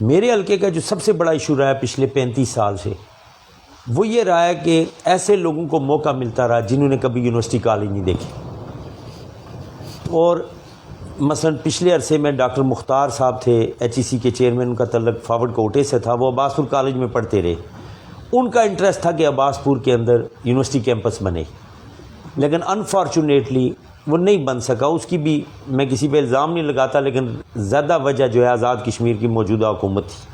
میرے حلقے کا جو سب سے بڑا ایشو رہا ہے پچھلے 35 سال سے, وہ یہ رہا ہے کہ ایسے لوگوں کو موقع ملتا رہا جنہوں نے کبھی یونیورسٹی کالج نہیں دیکھی. اور مثلا پچھلے عرصے میں ڈاکٹر مختار صاحب تھے, HEC کے چیئرمین, ان کا تعلق فاورڈ کوٹے سے تھا, وہ عباس پور کالج میں پڑھتے رہے. ان کا انٹرسٹ تھا کہ عباس پور کے اندر یونیورسٹی کیمپس بنے, لیکن انفارچونیٹلی وہ نہیں بن سکا. اس کی بھی میں کسی پہ الزام نہیں لگاتا, لیکن زیادہ وجہ جو ہے آزاد کشمیر کی موجودہ حکومت تھی.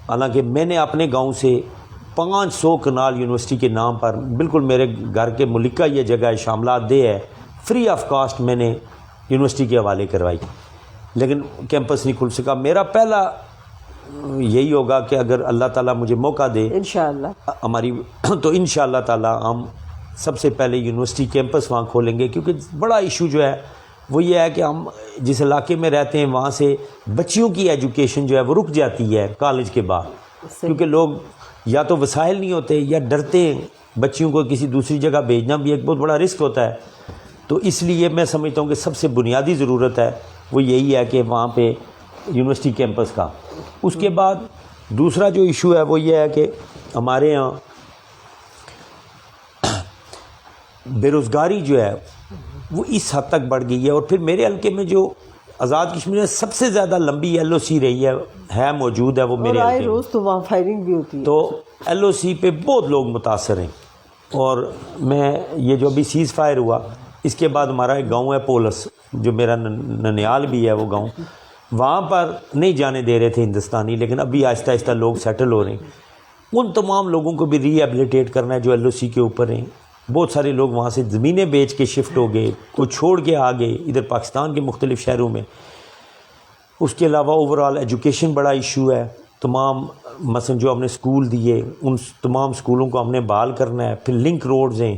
حالانکہ میں نے اپنے گاؤں سے 500 کنال یونیورسٹی کے نام پر, بالکل میرے گھر کے ملکہ یہ جگہ ہے, شاملات دے ہے, فری آف کاسٹ میں نے یونیورسٹی کے حوالے کروائی, لیکن کیمپس نہیں کھل سکا. میرا پہلا یہی ہوگا کہ اگر اللہ تعالیٰ مجھے موقع دے انشاءاللہ ہماری, تو انشاءاللہ تعالیٰ ہم سب سے پہلے یونیورسٹی کیمپس وہاں کھولیں گے. کیونکہ بڑا ایشو جو ہے وہ یہ ہے کہ ہم جس علاقے میں رہتے ہیں وہاں سے بچیوں کی ایجوکیشن جو ہے وہ رک جاتی ہے کالج کے بعد, کیونکہ لوگ یا تو وسائل نہیں ہوتے یا ڈرتے ہیں. بچیوں کو کسی دوسری جگہ بھیجنا بھی ایک بہت بڑا رسک ہوتا ہے. تو اس لیے میں سمجھتا ہوں کہ سب سے بنیادی ضرورت ہے وہ یہی ہے کہ وہاں پہ یونیورسٹی کیمپس کا. اس کے بعد دوسرا جو ایشو ہے وہ یہ ہے کہ ہمارے ہاں بے روزگاری جو ہے وہ اس حد تک بڑھ گئی ہے. اور پھر میرے حلقے میں جو آزاد کشمیر میں سب سے زیادہ لمبی LOC رہی ہے موجود ہے وہ میرے اور آئے حلقے روز تو وہاں فائرنگ بھی ہوتی ہے. تو LOC پہ بہت لوگ متاثر ہیں. اور میں یہ جو ابھی سیز فائر ہوا اس کے بعد ہمارا ایک گاؤں ہے پولس, جو میرا ننیال بھی ہے وہ گاؤں, وہاں پر نہیں جانے دے رہے تھے ہندوستانی, لیکن ابھی آہستہ آہستہ لوگ سیٹل ہو رہے ہیں. ان تمام لوگوں کو بھی ری ایبلیٹیٹ کرنا ہے جو LOC کے اوپر ہیں. بہت سارے لوگ وہاں سے زمینیں بیچ کے شفٹ ہو گئے, کوئی چھوڑ کے آ گئے ادھر پاکستان کے مختلف شہروں میں. اس کے علاوہ اوورآل ایجوکیشن بڑا ایشو ہے. تمام مثلا جو ہم نے اسکول دیے ان تمام اسکولوں کو ہم نے بحال کرنا ہے. پھر لنک روڈز ہیں,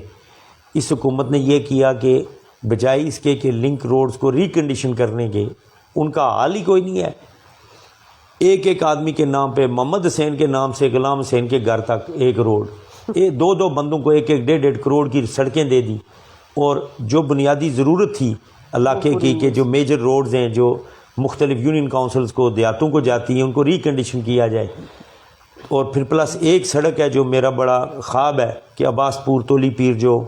اس حکومت نے یہ کیا کہ بجائے اس کے کہ لنک روڈز کو ریکنڈیشن کرنے کے, ان کا حال ہی کوئی نہیں ہے. ایک آدمی کے نام پہ, محمد حسین کے نام سے غلام حسین کے گھر تک ایک روڈ, 2 بندوں کو 1.5 کروڑ کی سڑکیں دے دی. اور جو بنیادی ضرورت تھی علاقے کی کہ جو میجر روڈز ہیں جو مختلف یونین کونسلز کو دیہاتوں کو جاتی ہیں ان کو ریکنڈیشن کیا جائے. اور پھر پلس ایک سڑک ہے جو میرا بڑا خواب ہے کہ عباس پور تولی پیر, جو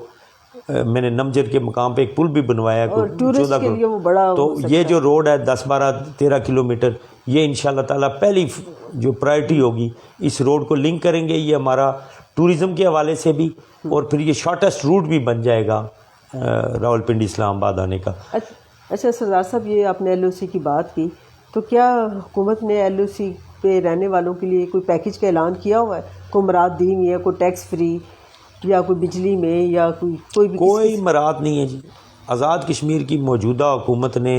میں نے نمجر کے مقام پہ ایک پل بھی بنوایا ہے 14 کروڑ. تو یہ جو روڈ ہے 10, 12, 13 کلومیٹر, یہ انشاءاللہ تعالیٰ پہلی جو پرائرٹی ہوگی اس روڈ کو لنک کریں گے. یہ ہمارا ٹوریزم کے حوالے سے بھی, اور پھر یہ شارٹیسٹ روٹ بھی بن جائے گا راولپنڈی اسلام آباد آنے کا. اچھا سردار صاحب, یہ آپ نے LOC کی بات کی, تو کیا حکومت نے LOC پہ رہنے والوں کے لیے کوئی پیکج کا اعلان کیا ہوا ہے؟ کوئی مراد دی ہوئی ہے, کوئی ٹیکس فری یا کوئی بجلی میں یا کوئی مراد نہیں ہے جی. آزاد کشمیر کی موجودہ حکومت نے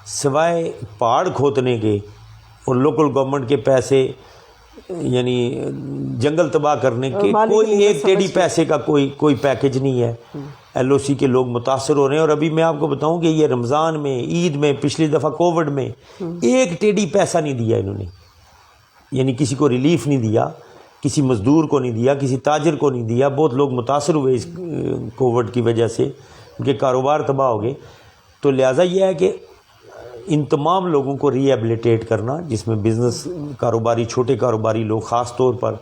سوائے پہاڑ کھودنے کے اور لوکل گورنمنٹ کے پیسے یعنی جنگل تباہ کرنے کے کوئی ایک ٹیڑھی پیسے کا کوئی پیکج نہیں ہے. LOC کے لوگ متاثر ہو رہے ہیں. اور ابھی میں آپ کو بتاؤں کہ یہ رمضان میں, عید میں, پچھلی دفعہ کووڈ میں ایک ٹیڑھی پیسہ نہیں دیا انہوں نے, یعنی کسی کو ریلیف نہیں دیا, کسی مزدور کو نہیں دیا, کسی تاجر کو نہیں دیا. بہت لوگ متاثر ہوئے اس کووڈ کی وجہ سے, ان کے کاروبار تباہ ہو گئے. تو لہٰذا یہ ہے کہ ان تمام لوگوں کو ری ایبلیٹیٹ کرنا, جس میں بزنس کاروباری, چھوٹے کاروباری لوگ خاص طور پر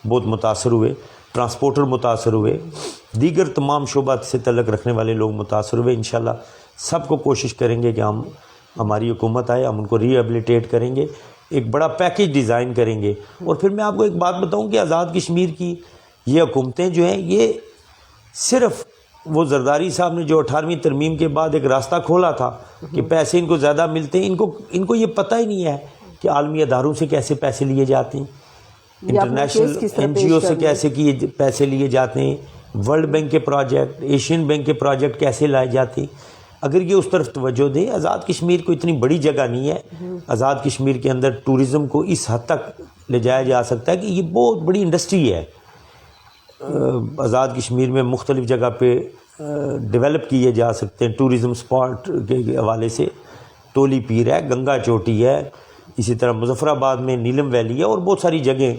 بہت متاثر ہوئے, ٹرانسپورٹر متاثر ہوئے, دیگر تمام شعبات سے تعلق رکھنے والے لوگ متاثر ہوئے. انشاءاللہ سب کو کوشش کریں گے کہ ہماری حکومت آئے, ہم ان کو ری ایبلیٹیٹ کریں گے, ایک بڑا پیکج ڈیزائن کریں گے. اور پھر میں آپ کو ایک بات بتاؤں کہ آزاد کشمیر کی یہ حکومتیں جو ہیں, یہ صرف وہ زرداری صاحب نے جو 18ویں ترمیم کے بعد ایک راستہ کھولا تھا کہ پیسے ان کو زیادہ ملتے ہیں, ان کو یہ پتہ ہی نہیں ہے کہ عالمی اداروں سے کیسے پیسے لیے جاتے ہیں, انٹرنیشنل NGO سے کیسے پیسے لیے جاتے ہیں, ورلڈ بینک کے پروجیکٹ, ایشین بینک کے پروجیکٹ کیسے لائے جاتے ہیں. اگر یہ اس طرف توجہ دیں, آزاد کشمیر کو اتنی بڑی جگہ نہیں ہے, آزاد کشمیر کے اندر ٹورزم کو اس حد تک لے جایا جا سکتا ہے کہ یہ بہت بڑی انڈسٹری ہے. آزاد کشمیر میں مختلف جگہ پہ ڈیولپ کیے جا سکتے ہیں ٹورزم سپاٹ کے حوالے سے. تولی پیر ہے, گنگا چوٹی ہے, اسی طرح مظفر آباد میں نیلم ویلی ہے اور بہت ساری جگہیں،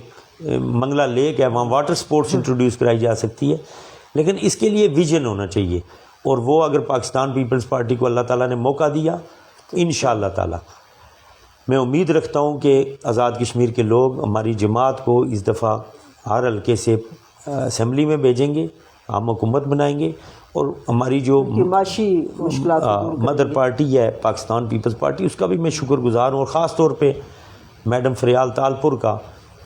منگلہ لیک ہے، وہاں واٹر سپورٹس انٹروڈیوس کرائی جا سکتی ہے، لیکن اس کے لیے ویژن ہونا چاہیے، اور وہ اگر پاکستان پیپلز پارٹی کو اللہ تعالیٰ نے موقع دیا انشاءاللہ تعالیٰ میں امید رکھتا ہوں کہ آزاد کشمیر کے لوگ ہماری جماعت کو اس دفعہ ہر حلقے سے اسمبلی میں بھیجیں گے، عام حکومت بنائیں گے، اور ہماری جو معاشی مشکلات مدر پارٹی ہے پاکستان پیپلز پارٹی، اس کا بھی میں شکر گزار ہوں، اور خاص طور پہ میڈم فریال تالپور کا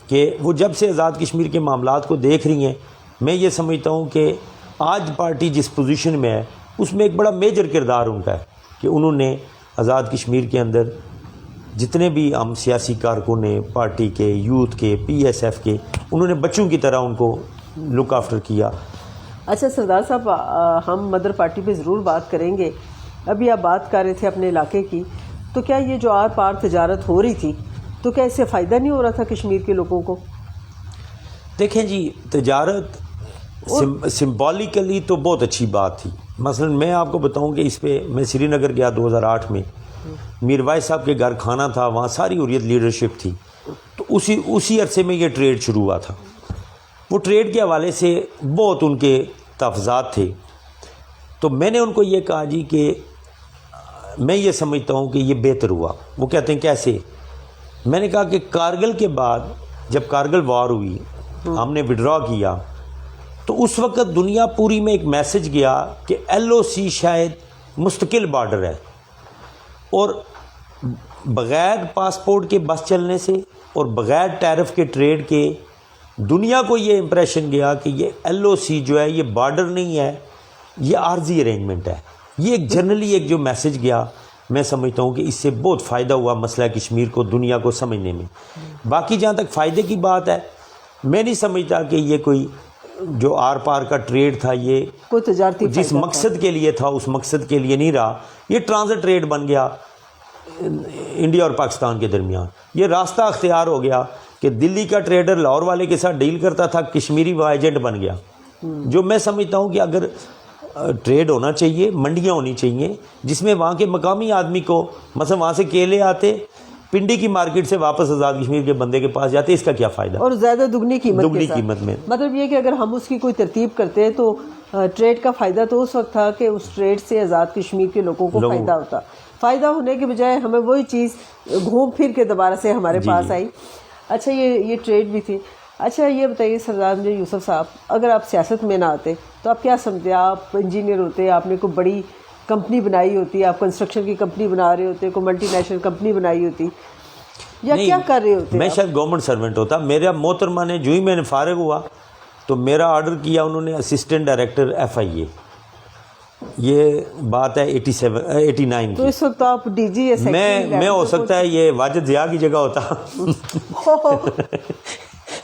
کہ وہ جب سے آزاد کشمیر کے معاملات کو دیکھ رہی ہیں، میں یہ سمجھتا ہوں کہ آج پارٹی جس پوزیشن میں ہے اس میں ایک بڑا میجر کردار ان کا ہے کہ انہوں نے آزاد کشمیر کے اندر جتنے بھی ہم سیاسی کارکن ہیں پارٹی کے، یوتھ کے، پی ایس ایف کے، انہوں نے بچوں کی طرح ان کو لک آفٹر کیا۔ اچھا سردار صاحب، ہم مدر پارٹی پہ ضرور بات کریں گے، ابھی آپ بات کر رہے تھے اپنے علاقے کی، تو کیا یہ جو آر پار تجارت ہو رہی تھی تو کیا اس سے فائدہ نہیں ہو رہا تھا کشمیر کے لوگوں کو؟ دیکھیں جی، تجارت سمبولیکلی تو بہت اچھی بات تھی۔ مثلا میں آپ کو بتاؤں کہ اس پہ میں سری نگر گیا 2008 میں، میر وائس صاحب کے گھر کھانا تھا، وہاں ساری حریت لیڈرشپ تھی، تو اسی عرصے میں یہ ٹریڈ شروع ہوا تھا۔ وہ ٹریڈ کے حوالے سے بہت ان کے تحفظات تھے، تو میں نے ان کو یہ کہا جی کہ میں یہ سمجھتا ہوں کہ یہ بہتر ہوا۔ وہ کہتے ہیں کیسے؟ میں نے کہا کہ کارگل کے بعد جب کارگل وار ہوئی، ہم نے وڈرا کیا، تو اس وقت دنیا پوری میں ایک میسج گیا کہ ایل او سی شاید مستقل بارڈر ہے، اور بغیر پاسپورٹ کے بس چلنے سے اور بغیر ٹیرف کے ٹریڈ کے دنیا کو یہ امپریشن گیا کہ یہ ایل او سی جو ہے یہ بارڈر نہیں ہے، یہ عارضی ارینجمنٹ ہے۔ یہ ایک جنرلی ایک جو میسج گیا، میں سمجھتا ہوں کہ اس سے بہت فائدہ ہوا مسئلہ کشمیر کو دنیا کو سمجھنے میں۔ باقی جہاں تک فائدے کی بات ہے، میں نہیں سمجھتا کہ یہ کوئی جو آر پار کا ٹریڈ تھا یہ کوئی تجارتی جس مقصد کے لیے تھا اس مقصد کے لیے نہیں رہا، یہ ٹرانزٹ ٹریڈ بن گیا انڈیا اور پاکستان کے درمیان۔ یہ راستہ اختیار ہو گیا کہ دلی کا ٹریڈر لاہور والے کے ساتھ ڈیل کرتا تھا، کشمیری وہ ایجنٹ بن گیا۔ جو میں سمجھتا ہوں کہ اگر ٹریڈ ہونا چاہیے، منڈیاں ہونی چاہیے جس میں وہاں کے مقامی آدمی کو، مثلا وہاں سے کیلے آتے پنڈی کی مارکیٹ سے واپس آزاد کشمیر کے بندے کے پاس جاتے، اس کا کیا فائدہ؟ اور زیادہ دگنی قیمت میں۔ مطلب یہ کہ اگر ہم اس کی کوئی ترتیب کرتے ہیں تو ٹریڈ کا فائدہ تو اس وقت تھا کہ اس ٹریڈ سے آزاد کشمیر کے لوگوں کو فائدہ ہوتا، فائدہ ہونے کے بجائے ہمیں وہی چیز گھوم پھر کے دوبارہ سے ہمارے پاس آئی۔ اچھا یہ ٹریڈ بھی تھی۔ اچھا یہ بتائیے سردار یوسف صاحب، اگر آپ سیاست میں نہ آتے تو آپ کیا سمجھتے؟ آپ انجینئر ہوتے، آپ نے کوئی بڑی کمپنی بنائی ہوتی، آپ کنسٹرکشن کی کمپنی بنا رہے ہوتے، کوئی ملٹی نیشنل کمپنی بنائی ہوتی، یا کیا کر رہے ہوتے؟ میں شاید گورنمنٹ سرونٹ ہوتا۔ میرا محترمہ نے جو ہی میں نے فارغ ہوا تو میرا آرڈر کیا انہوں نے اسسٹنٹ ڈائریکٹر FIA، یہ بات ہے 89 کی۔ تو اس وقت آپ ڈی جی یا میں ہو سکتا ہے یہ واجد ضیاء کی جگہ ہوتا،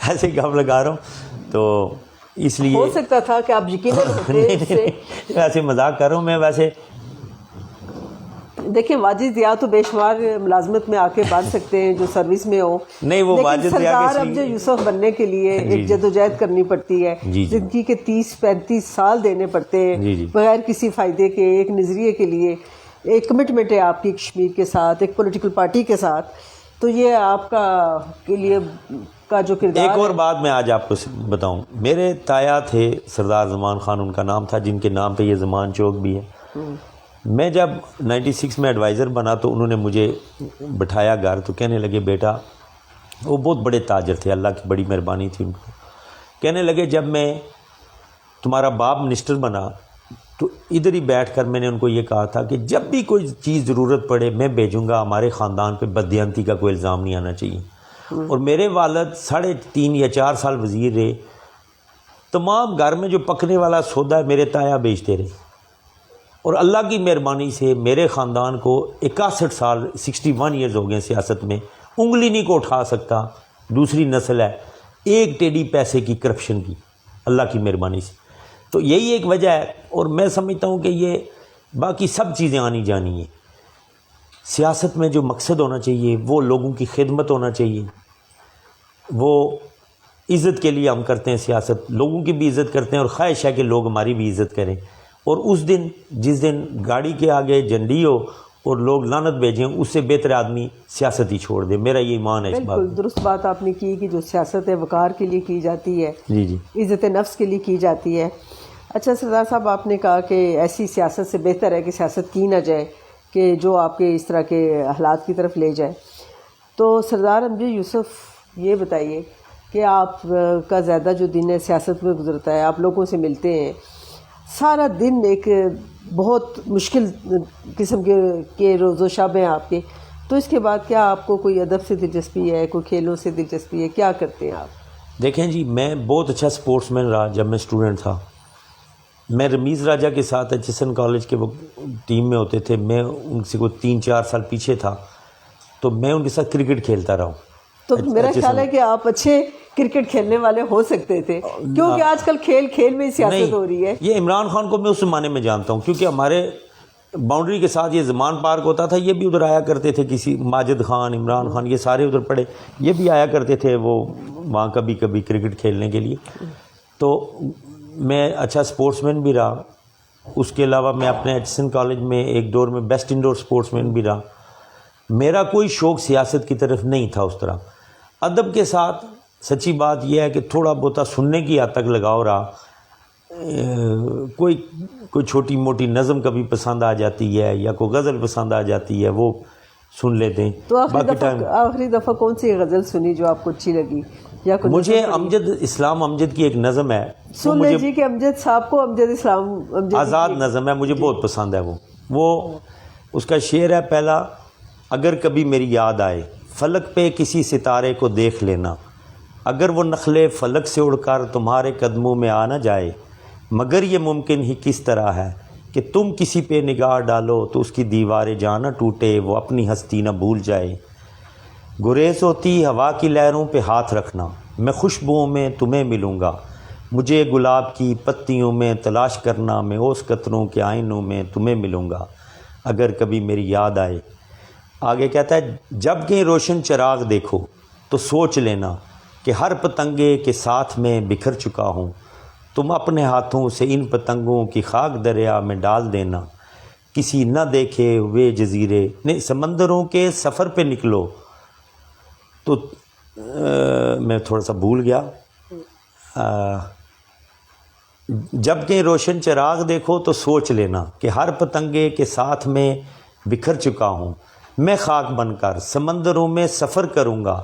ایسے کام لگا رہا ہوں، تو اس لیے ہو سکتا تھا کہ آپ یقیناً ہوتے۔ ویسے مذاق کر رہا ہوں میں۔ ویسے دیکھیں واجد ضیاء تو بے شمار ملازمت میں آ کے بن سکتے ہیں جو سروس میں ہو، نہیں، وہ واجد ضیاء سردار اب جو یوسف بننے کے لیے ایک جدوجہد کرنی پڑتی ہے، زندگی کے 30-35 سال دینے پڑتے ہیں بغیر کسی فائدے کے، ایک نظریے کے لیے، ایک کمٹمنٹ ہے آپ کی کشمیر کے ساتھ، ایک پولیٹیکل پارٹی کے ساتھ، تو یہ آپ کا کے لیے کا جو کردار۔ ایک اور بات میں آج آپ کو بتاؤں، میرے تایا تھے سردار زمان خان ان کا نام تھا، جن کے نام پہ یہ زمان چوک بھی ہے۔ میں جب 96 میں ایڈوائزر بنا تو انہوں نے مجھے بٹھایا گھر، تو کہنے لگے بیٹا، وہ بہت بڑے تاجر تھے، اللہ کی بڑی مہربانی تھی ان کو، کہنے لگے جب میں تمہارا باپ منسٹر بنا تو ادھر ہی بیٹھ کر میں نے ان کو یہ کہا تھا کہ جب بھی کوئی چیز ضرورت پڑے میں بھیجوں گا، ہمارے خاندان پہ بددیانتی کا کوئی الزام نہیں آنا چاہیے۔ اور میرے والد 3.5 یا 4 سال وزیر رہے، تمام گھر میں جو پکنے والا سودا ہے میرے تایا بیچتے رہے، اور اللہ کی مہربانی سے میرے خاندان کو 61 سال 61 ایئرز ہو گئے سیاست میں، انگلی نہیں کو اٹھا سکتا، دوسری نسل ہے، ایک ٹیڑی پیسے کی کرپشن کی، اللہ کی مہربانی سے۔ تو یہی ایک وجہ ہے، اور میں سمجھتا ہوں کہ یہ باقی سب چیزیں آنی جانی ہیں۔ سیاست میں جو مقصد ہونا چاہیے وہ لوگوں کی خدمت ہونا چاہیے، وہ عزت کے لیے ہم کرتے ہیں سیاست، لوگوں کی بھی عزت کرتے ہیں، اور خواہش ہے کہ لوگ ہماری بھی عزت کریں، اور اس دن جس دن گاڑی کے آگے جھنڈی ہو اور لوگ لعنت بھیجیں، اس سے بہتر آدمی سیاست ہی چھوڑ دے. میرا یہ ایمان ہے اس بات. بالکل درست بات آپ نے کی کہ جو سیاست ہے وقار کے لیے کی جاتی ہے، جی جی عزت نفس کے لیے کی جاتی ہے. اچھا سردار صاحب، آپ نے کہا کہ ایسی سیاست سے بہتر ہے کہ سیاست کی نہ جائے کہ جو آپ کے اس طرح کے حالات کی طرف لے جائے. تو سردار امجد یوسف یہ بتائیے کہ آپ کا زیادہ جو دن ہے سیاست میں گزرتا ہے، آپ لوگوں سے ملتے ہیں، سارا دن ایک بہت مشکل قسم کے روز و شب ہیں آپ کے. تو اس کے بعد کیا آپ کو کوئی ادب سے دلچسپی ہے، کوئی کھیلوں سے دلچسپی ہے، کیا کرتے ہیں آپ؟ دیکھیں جی، میں بہت اچھا سپورٹس مین رہا جب میں اسٹوڈنٹ تھا. میں رمیز راجہ کے ساتھ ایچ ایس این کالج کے وہ ٹیم میں ہوتے تھے. میں ان سے کوئی 3-4 سال پیچھے تھا، تو میں ان کے ساتھ کرکٹ کھیلتا رہا ہوں. تو میرا خیال ہے کہ آپ اچھے کرکٹ کھیلنے والے ہو سکتے تھے، کیونکہ آج کل کھیل میں ہی سیاست ہو رہی ہے. یہ عمران خان کو میں اس زمانے میں جانتا ہوں، کیونکہ ہمارے باؤنڈری کے ساتھ یہ زمان پارک ہوتا تھا. یہ بھی ادھر آیا کرتے تھے، کسی ماجد خان، عمران خان، یہ سارے ادھر پڑے، یہ بھی آیا کرتے تھے وہ وہاں کبھی کبھی کرکٹ کھیلنے کے لیے. تو میں اچھا سپورٹس مین بھی رہا. اس کے علاوہ میں اپنے ایچ ایس این کالج میں ایک دور میں بیسٹ انڈور سپورٹس مین بھی رہا. میرا کوئی شوق سیاست کی طرف نہیں تھا اس طرح. ادب کے ساتھ سچی بات یہ ہے کہ تھوڑا بہت سننے کی حد تک لگاؤ رہا. کوئی چھوٹی موٹی نظم کبھی پسند آ جاتی ہے یا کوئی غزل پسند آ جاتی ہے، وہ سن لیتے ہیں. تو آخری دفعہ کون سی غزل سنی جو آپ کو اچھی لگی؟ یا مجھے امجد اسلام امجد کی ایک نظم ہے، سن لیجیے کہ امجد صاحب کو امجد اسلام امجد آزاد نظم ہے، مجھے بہت پسند ہے. وہ اس کا شعر ہے پہلا: اگر کبھی میری یاد آئے فلک پہ کسی ستارے کو دیکھ لینا، اگر وہ نخلے فلک سے اڑ کر تمہارے قدموں میں آ نہ جائے، مگر یہ ممکن ہی کس طرح ہے کہ تم کسی پہ نگاہ ڈالو تو اس کی دیواریں جاں نہ ٹوٹے، وہ اپنی ہستی نہ بھول جائے. گریز ہوتی ہوا کی لہروں پہ ہاتھ رکھنا، میں خوشبوؤں میں تمہیں ملوں گا. مجھے گلاب کی پتیوں میں تلاش کرنا، میں اوس قطروں کے آئینوں میں تمہیں ملوں گا اگر کبھی میری یاد آئے. آگے کہتا ہے: جب کہ روشن چراغ دیکھو تو سوچ لینا کہ ہر پتنگے کے ساتھ میں بکھر چکا ہوں. تم اپنے ہاتھوں سے ان پتنگوں کی خاک دریا میں ڈال دینا. کسی نہ دیکھے ہوئے جزیرے نہیں سمندروں کے سفر پہ نکلو. تو میں تھوڑا سا بھول گیا. جب کہ روشن چراغ دیکھو تو سوچ لینا کہ ہر پتنگے کے ساتھ میں بکھر چکا ہوں. میں خاک بن کر سمندروں میں سفر کروں گا.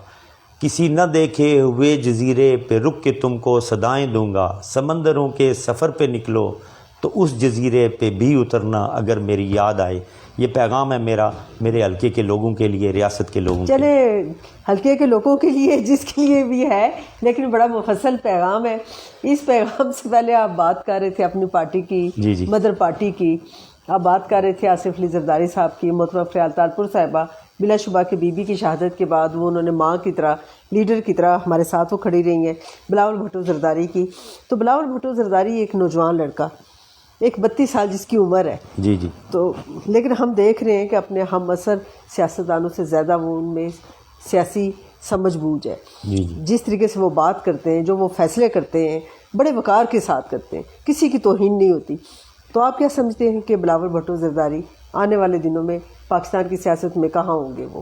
کسی نہ دیکھے ہوئے جزیرے پہ رک کے تم کو صدائیں دوں گا. سمندروں کے سفر پہ نکلو تو اس جزیرے پہ بھی اترنا اگر میری یاد آئے. یہ پیغام ہے میرے حلقے کے لوگوں کے لیے، ریاست کے لوگوں کے لیے. چلے حلقے کے لوگوں کے لیے، جس کے لیے بھی ہے، لیکن بڑا مفصل پیغام ہے. اس پیغام سے پہلے آپ بات کر رہے تھے اپنی پارٹی کی، جی مدر پارٹی کی. آپ بات کر رہے تھے آصف علی زرداری صاحب کی. محترمہ فریال تالپور صاحبہ بلا شبہ کہ بی بی کی شہادت کے بعد وہ انہوں نے ماں کی طرح، لیڈر کی طرح ہمارے ساتھ وہ کھڑی رہی ہیں. بلاول بھٹو زرداری کی. تو بلاول بھٹو زرداری ایک نوجوان لڑکا، ایک 32 سال جس کی عمر ہے. جی جی. تو لیکن ہم دیکھ رہے ہیں کہ اپنے ہم اثر سیاستدانوں سے زیادہ وہ ان میں سیاسی سمجھ بوجھ ہے. جی جی. جس طریقے سے وہ بات کرتے ہیں، جو وہ فیصلے کرتے ہیں، بڑے وقار کے ساتھ کرتے ہیں، کسی کی توہین نہیں ہوتی. تو آپ کیا سمجھتے ہیں کہ بلاول بھٹو زرداری آنے والے دنوں میں پاکستان کی سیاست میں کہاں ہوں گے؟ وہ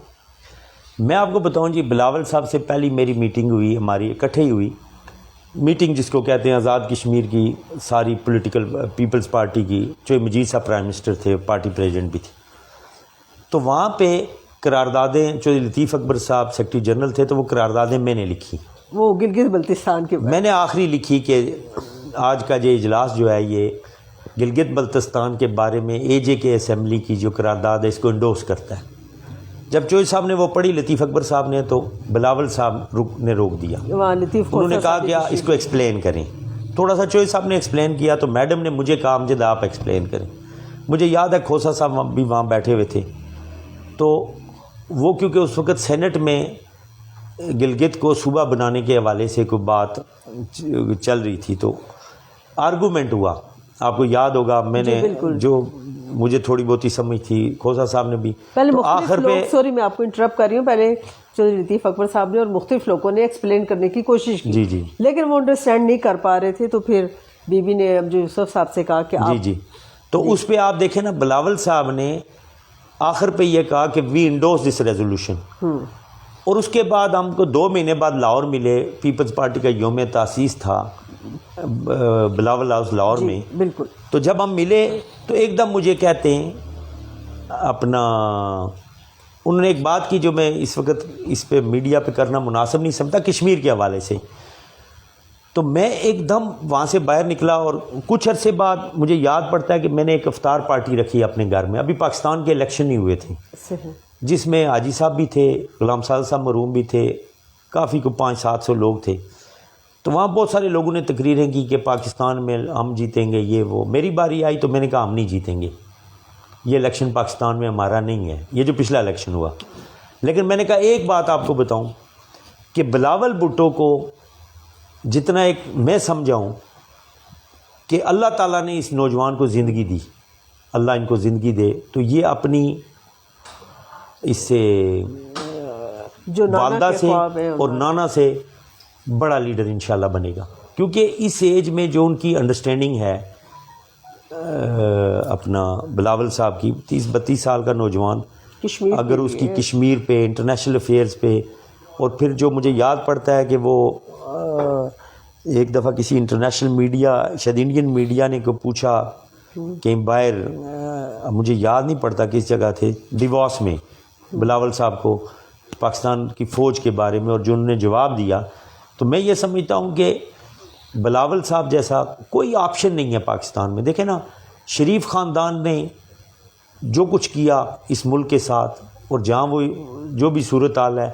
میں آپ کو بتاؤں جی، بلاول صاحب سے پہلی میری میٹنگ ہوئی، ہماری اکٹھے ہی ہوئی میٹنگ، جس کو کہتے ہیں آزاد کشمیر کی ساری پولیٹیکل پیپلز پارٹی کی. چوہے مجید صاحب پرائم منسٹر تھے، پارٹی پریزیڈنٹ بھی تھی. تو وہاں پہ قراردادیں، چوہے لطیف اکبر صاحب سیکرٹری جنرل تھے، تو وہ قراردادیں میں نے لکھی. وہ گلگت بلتستان کے میں نے آخری لکھی کہ آج کا یہ اجلاس جو ہے یہ گلگت بلتستان کے بارے میں اے جے کے اسمبلی کی جو قرارداد ہے اس کو انڈورس کرتا ہے. جب چوہے صاحب نے وہ پڑھی، لطیف اکبر صاحب نے، تو بلاول صاحب نے روک دیا. انہوں نے کہا کہ اس کو ایکسپلین کریں. تھوڑا سا چوہے صاحب نے ایکسپلین کیا تو میڈم نے مجھے کہا امجد آپ ایکسپلین کریں. مجھے یاد ہے کھوسا صاحب بھی وہاں بیٹھے ہوئے تھے. تو وہ کیونکہ اس وقت سینٹ میں گلگت کو صوبہ بنانے کے حوالے سے کوئی بات چل رہی تھی، تو آرگومنٹ ہوا. آپ کو یاد ہوگا، میں نے جو مجھے تھوڑی بہت ہی سمجھ تھی، کھوسا صاحب نے بھی. پہلے تو آخر پہ سوری میں آپ کو انٹرپٹ کر رہی ہوں، پہلے چودھری لطیف اکبر صاحب نے اور مختلف لوگوں نے ایکسپلین کرنے کی کوشش کی. جی جی. لیکن وہ انڈرسٹینڈ نہیں کر پا رہے تھے. تو پھر بی بی نے امجد یوسف صاحب سے کہا کہ جی جی. تو اس پہ آپ دیکھیں نا، بلاول صاحب نے آخر پہ یہ کہا کہ وی انڈورس دس ریزولوشن. اور اس کے بعد ہم کو 2 مہینے بعد لاہور ملے. پیپلز پارٹی کا یوم تاسیس تھا بلاول ہاؤس لاہور میں. بالکل. تو جب ہم ملے تو ایک دم مجھے کہتے ہیں اپنا، انہوں نے ایک بات کی جو میں اس وقت اس پہ میڈیا پہ کرنا مناسب نہیں سمجھتا، کشمیر کے حوالے سے. تو میں ایک دم وہاں سے باہر نکلا اور کچھ عرصے بعد مجھے یاد پڑتا ہے کہ میں نے ایک افطار پارٹی رکھی اپنے گھر میں. ابھی پاکستان کے الیکشن نہیں ہوئے تھے، جس میں حاجی صاحب بھی تھے، غلام صادق صاحب مرحوم بھی تھے، کافی کو 500-700 لوگ تھے. تو وہاں بہت سارے لوگوں نے تقریریں کی کہ پاکستان میں ہم جیتیں گے یہ وہ. میری باری آئی تو میں نے کہا ہم نہیں جیتیں گے، یہ الیکشن پاکستان میں ہمارا نہیں ہے، یہ جو پچھلا الیکشن ہوا. لیکن میں نے کہا ایک بات آپ کو بتاؤں کہ بلاول بھٹو کو جتنا ایک میں سمجھاؤں کہ اللہ تعالیٰ نے اس نوجوان کو زندگی دی، اللہ ان کو زندگی دے، تو یہ اپنی اس سے جو والدہ سے اور نانا سے بڑا لیڈر انشاءاللہ بنے گا. کیونکہ اس ایج میں جو ان کی انڈرسٹینڈنگ ہے اپنا بلاول صاحب کی، 30-32 سال کا نوجوان اگر اس کی کشمیر پہ، انٹرنیشنل افیئرز پہ، اور پھر جو مجھے یاد پڑتا ہے کہ وہ ایک دفعہ کسی انٹرنیشنل میڈیا، شاید انڈین میڈیا نے کو پوچھا کہیں باہر، مجھے یاد نہیں پڑتا کس جگہ تھے، ڈیووس میں، بلاول صاحب کو پاکستان کی فوج کے بارے میں، اور جو انہوں نے جواب دیا. تو میں یہ سمجھتا ہوں کہ بلاول صاحب جیسا کوئی آپشن نہیں ہے پاکستان میں. دیکھیں نا، شریف خاندان نے جو کچھ کیا اس ملک کے ساتھ، اور جہاں وہ جو بھی صورتحال ہے،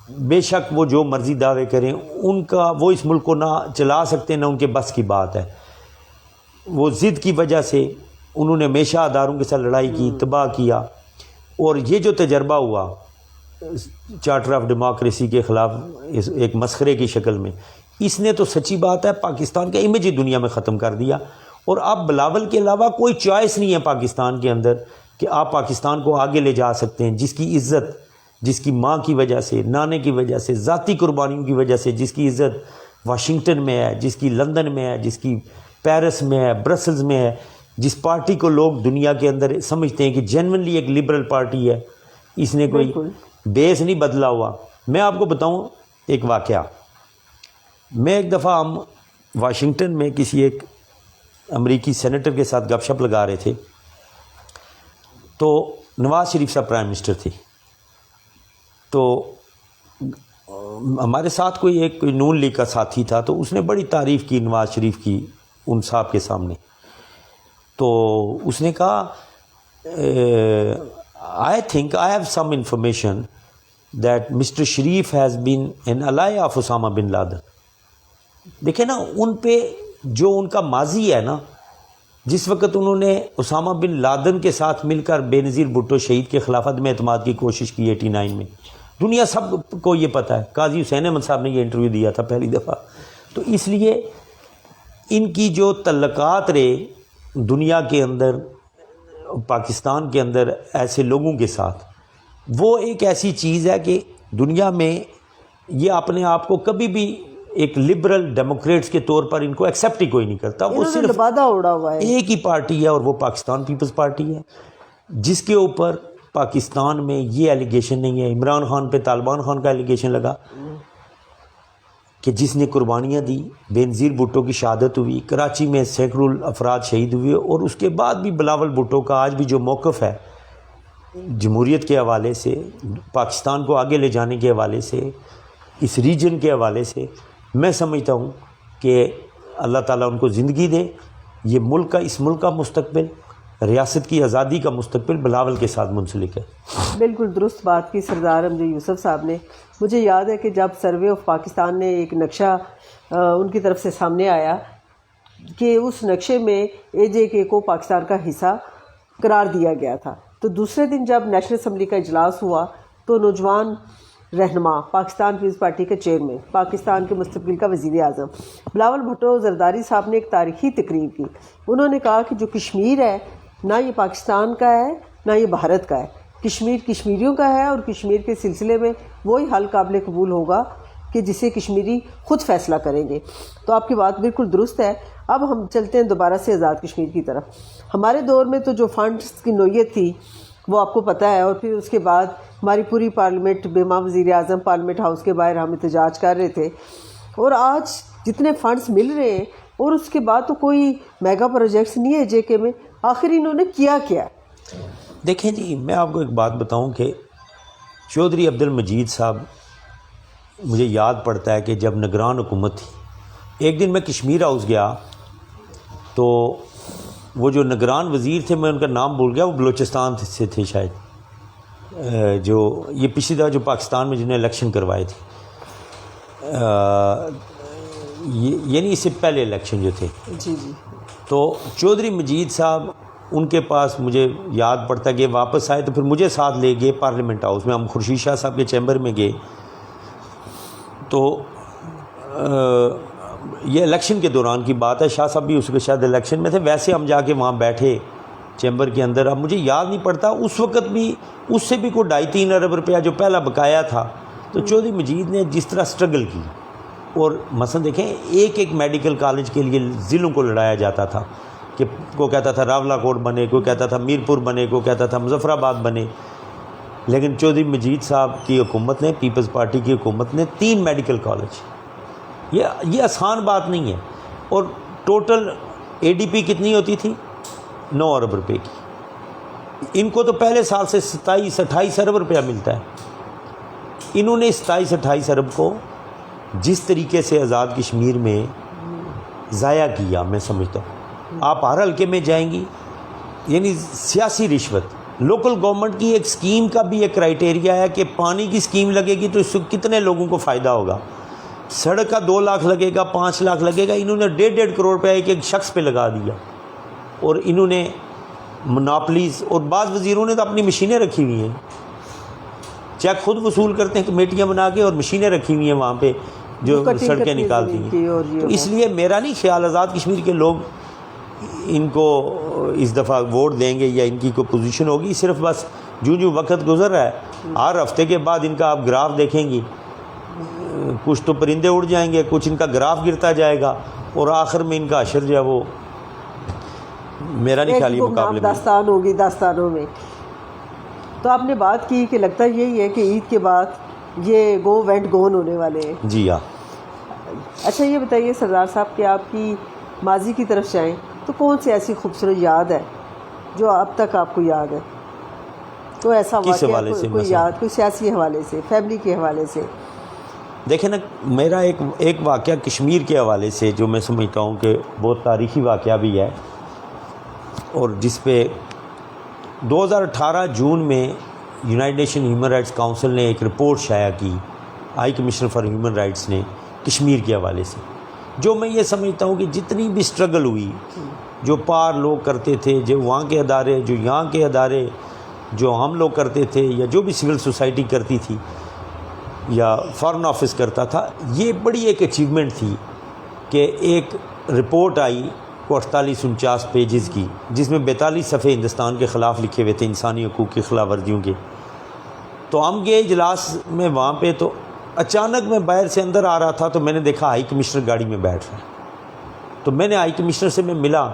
بے شک وہ جو مرضی دعوے کریں، ان کا وہ اس ملک کو نہ چلا سکتے، نہ ان کے بس کی بات ہے. وہ ضد کی وجہ سے انہوں نے ہمیشہ اداروں کے ساتھ لڑائی کی، تباہ کیا. اور یہ جو تجربہ ہوا چارٹر آف ڈیموکریسی کے خلاف ایک مسخرے کی شکل میں، اس نے تو سچی بات ہے پاکستان کا امیج ہی دنیا میں ختم کر دیا. اور اب بلاول کے علاوہ کوئی چوائس نہیں ہے پاکستان کے اندر کہ آپ پاکستان کو آگے لے جا سکتے ہیں. جس کی عزت، جس کی ماں کی وجہ سے، نانے کی وجہ سے، ذاتی قربانیوں کی وجہ سے جس کی عزت واشنگٹن میں ہے، جس کی لندن میں ہے، جس کی پیرس میں ہے، برسلز میں ہے، جس پارٹی کو لوگ دنیا کے اندر سمجھتے ہیں کہ جینونلی ایک لبرل پارٹی ہے، اس نے کوئی بیس نہیں بدلا ہوا. میں آپ کو بتاؤں ایک واقعہ. میں ایک دفعہ ہم واشنگٹن میں کسی ایک امریکی سینیٹر کے ساتھ گپ شپ لگا رہے تھے، تو نواز شریف صاحب پرائم منسٹر تھے. تو ہمارے ساتھ کوئی نون لیگ کا ساتھی تھا، تو اس نے بڑی تعریف کی نواز شریف کی ان صاحب کے سامنے. تو اس نے کہا I think I have some information that Mr. Sharif has been an ally of Osama bin Laden. دیکھیں نا، ان پہ جو ان کا ماضی ہے نا، جس وقت انہوں نے اسامہ بن لادن کے ساتھ مل کر بے نظیر بھٹو شہید کے خلاف عدم اعتماد کی کوشش کی 89 میں، دنیا سب کو یہ پتہ ہے. قاضی حسین احمد صاحب نے یہ انٹرویو دیا تھا پہلی دفعہ. تو اس لیے ان کی جو تعلقات رہے دنیا کے اندر، پاکستان کے اندر ایسے لوگوں کے ساتھ، وہ ایک ایسی چیز ہے کہ دنیا میں یہ اپنے آپ کو کبھی بھی ایک لبرل ڈیموکریٹس کے طور پر ان کو ایکسیپٹ ہی کوئی نہیں کرتا. وہ صرف لبادہ اڑا ہوا ہے، ایک ہی پارٹی ہے، اور وہ پاکستان پیپلز پارٹی ہے، جس کے اوپر پاکستان میں یہ ایلیگیشن نہیں ہے. عمران خان پہ طالبان خان کا ایلیگیشن لگا کہ جس نے قربانیاں دی، بے نظیر بھٹو کی شہادت ہوئی، کراچی میں سینکڑوں افراد شہید ہوئے، اور اس کے بعد بھی بلاول بھٹو کا آج بھی جو موقف ہے جمہوریت کے حوالے سے، پاکستان کو آگے لے جانے کے حوالے سے، اس ریجن کے حوالے سے، میں سمجھتا ہوں کہ اللہ تعالیٰ ان کو زندگی دے. یہ ملک کا، اس ملک کا مستقبل، ریاست کی آزادی کا مستقبل بلاول کے ساتھ منسلک ہے. بالکل درست بات کی سردار امجد یوسف صاحب نے. مجھے یاد ہے کہ جب سروے آف پاکستان نے ایک نقشہ ان کی طرف سے سامنے آیا کہ اس نقشے میں AJK کو پاکستان کا حصہ قرار دیا گیا تھا، تو دوسرے دن جب نیشنل اسمبلی کا اجلاس ہوا تو نوجوان رہنما، پاکستان پیپلز پارٹی کے چیئرمین، پاکستان کے مستقبل کا وزیر اعظم بلاول بھٹو زرداری صاحب نے ایک تاریخی تقریر کی. انہوں نے کہا کہ جو کشمیر ہے، نہ یہ پاکستان کا ہے نہ یہ بھارت کا ہے، کشمیر کشمیریوں کا ہے، اور کشمیر کے سلسلے میں وہی حل قابل قبول ہوگا کہ جسے کشمیری خود فیصلہ کریں گے. تو آپ کی بات بالکل درست ہے. اب ہم چلتے ہیں دوبارہ سے آزاد کشمیر کی طرف. ہمارے دور میں تو جو فنڈز کی نوعیت تھی وہ آپ کو پتہ ہے. اور پھر اس کے بعد ہماری پوری پارلیمنٹ بیما وزیر اعظم پارلیمنٹ ہاؤس کے باہر ہم احتجاج کر رہے تھے. اور آج جتنے فنڈز مل رہے ہیں اور اس کے بعد تو کوئی میگا پروجیکٹس نہیں ہے جے کے میں. آخر انہوں نے کیا کیا؟ دیکھیں جی، میں آپ کو ایک بات بتاؤں کہ چودھری عبد المجید صاحب، مجھے یاد پڑتا ہے کہ جب نگران حکومت تھی، ایک دن میں کشمیر ہاؤس گیا تو وہ جو نگران وزیر تھے، میں ان کا نام بھول گیا، وہ بلوچستان سے تھے شاید، جو یہ پچھلی دفعہ جو پاکستان میں جنہوں نے الیکشن کروائے تھے، یعنی اس سے پہلے الیکشن جو تھے. جی جی. تو چودھری مجید صاحب، ان کے پاس مجھے یاد پڑتا کہ واپس آئے تو پھر مجھے ساتھ لے گئے پارلیمنٹ ہاؤس میں. ہم خورشید شاہ صاحب کے چیمبر میں گئے تو یہ الیکشن کے دوران کی بات ہے، شاہ صاحب بھی اس کے شاید الیکشن میں تھے. ویسے ہم جا کے وہاں بیٹھے چیمبر کے اندر. اب مجھے یاد نہیں پڑتا اس وقت بھی اس سے بھی کوئی 2.5-3 ارب روپیہ جو پہلا بقایا تھا. تو چودھری مجید نے جس طرح سٹرگل کی، اور مثلا دیکھیں ایک میڈیکل کالج کے لیے ضلعوں کو لڑایا جاتا تھا کہ کوئی کہتا تھا راولہ کوٹ بنے، کوئی کہتا تھا میرپور بنے، کوئی کہتا تھا مظفر آباد بنے. لیکن چودھری مجید صاحب کی حکومت نے، پیپلز پارٹی کی حکومت نے 3 میڈیکل کالج. یہ آسان بات نہیں ہے. اور ٹوٹل اے ڈی پی کتنی ہوتی تھی؟ 9 ارب روپے کی. ان کو تو پہلے سال سے 27-28 ارب روپیہ ملتا ہے. انہوں نے 27-28 ارب کو جس طریقے سے آزاد کشمیر میں ضائع کیا، میں سمجھتا ہوں آپ ہر حلقے میں جائیں گی، یعنی سیاسی رشوت. لوکل گورنمنٹ کی ایک اسکیم کا بھی ایک کرائٹیریا ہے کہ پانی کی اسکیم لگے گی تو اس سے کتنے لوگوں کو فائدہ ہوگا. سڑک کا 2 لاکھ لگے گا، 5 لاکھ لگے گا. انہوں نے 1.5 کروڑ روپے ایک شخص پہ لگا دیا. اور انہوں نے مناپلیز، اور بعض وزیروں نے تو اپنی مشینیں رکھی ہوئی ہیں، چیک خود وصول کرتے ہیں کمیٹیاں بنا کے، اور مشینیں رکھی ہوئی ہیں وہاں پہ جو سڑکیں نکالتی ہیں. تو اس لیے میرا نہیں خیال آزاد کشمیر کے لوگ ان کو اس دفعہ ووٹ دیں گے یا ان کی کوئی پوزیشن ہوگی. صرف بس جو وقت گزر رہا ہے، ہر ہفتے کے بعد ان کا آپ گراف دیکھیں گی، کچھ تو پرندے اڑ جائیں گے، کچھ ان کا گراف گرتا جائے گا، اور آخر میں ان کا حشر جو ہے وہ میرا نہیں خیال یہ مقابلے میں داستان ہوگی داستانوں میں. تو آپ نے بات کی کہ لگتا یہی ہے کہ عید کے بعد یہ گو وینٹ گون ہونے والے ہیں. جی ہاں. اچھا یہ بتائیے سردار صاحب کہ آپ کی ماضی کی طرف جائیں تو کون سی ایسی خوبصورت یاد ہے جو اب تک آپ کو یاد ہے؟ تو ایسا واقعہ کوئی یاد، کوئی سیاسی حوالے سے، فیملی کے حوالے سے؟ دیکھیں نا، میرا ایک واقعہ کشمیر کے حوالے سے جو میں سمجھتا ہوں کہ بہت تاریخی واقعہ بھی ہے، اور جس پہ 2018 جون میں United nation human rights council نے ایک رپورٹ شائع کی، high commissioner for human rights نے، کشمیر کے حوالے سے. جو میں یہ سمجھتا ہوں کہ جتنی بھی سٹرگل ہوئی، جو پار لوگ کرتے تھے، جو وہاں کے ادارے، جو یہاں کے ادارے، جو ہم لوگ کرتے تھے، یا جو بھی سول سوسائٹی کرتی تھی یا فارن آفس کرتا تھا، یہ بڑی ایک اچیومنٹ تھی کہ ایک رپورٹ آئی 48-49 پیجز کی، جس میں 42 صفحے ہندوستان کے خلاف لکھے ہوئے تھے، انسانی حقوق کی خلاف ورزیوں کے. تو ہم گئے اجلاس میں وہاں پہ، تو اچانک میں باہر سے اندر آ رہا تھا تو میں نے دیکھا ہائی کمشنر گاڑی میں بیٹھ رہا ہے. تو میں نے ہائی کمشنر سے میں ملا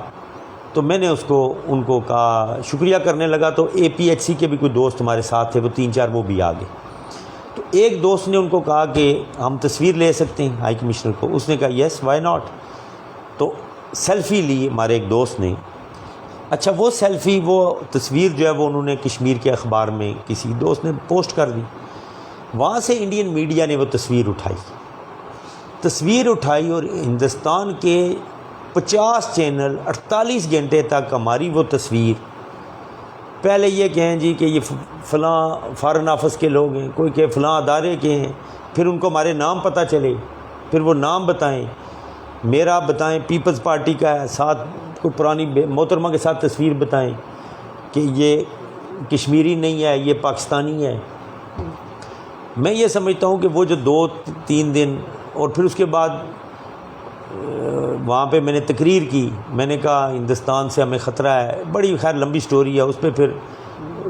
تو میں نے ان کو کہا، شکریہ کرنے لگا. تو اے پی ایچ سی کے بھی کوئی دوست ہمارے ساتھ تھے، وہ 3-4 وہ بھی آ گئے. تو ایک دوست نے ان کو کہا کہ ہم تصویر لے سکتے ہیں ہائی کمشنر کو. اس نے کہا یس وائی ناٹ. تو سیلفی لی ہمارے ایک دوست نے. اچھا وہ سیلفی، وہ تصویر جو ہے وہ انہوں نے کشمیر کے اخبار میں کسی دوست نے پوسٹ کر دی. وہاں سے انڈین میڈیا نے وہ تصویر اٹھائی اور ہندوستان کے 50 چینل 48 گھنٹے تک ہماری وہ تصویر، پہلے یہ کہیں جی کہ یہ فلاں فارن آفس کے لوگ ہیں، کوئی کہ فلاں ادارے کے ہیں، پھر ان کو ہمارے نام پتہ چلے، پھر وہ نام بتائیں، میرا بتائیں، پیپلز پارٹی کا ہے، ساتھ کوئی پرانی محترمہ کے ساتھ تصویر بتائیں کہ یہ کشمیری نہیں ہے، یہ پاکستانی ہے. میں یہ سمجھتا ہوں کہ وہ جو 2-3 دن، اور پھر اس کے بعد وہاں پہ میں نے تقریر کی، میں نے کہا ہندوستان سے ہمیں خطرہ ہے، بڑی خیر لمبی سٹوری ہے. اس پہ پھر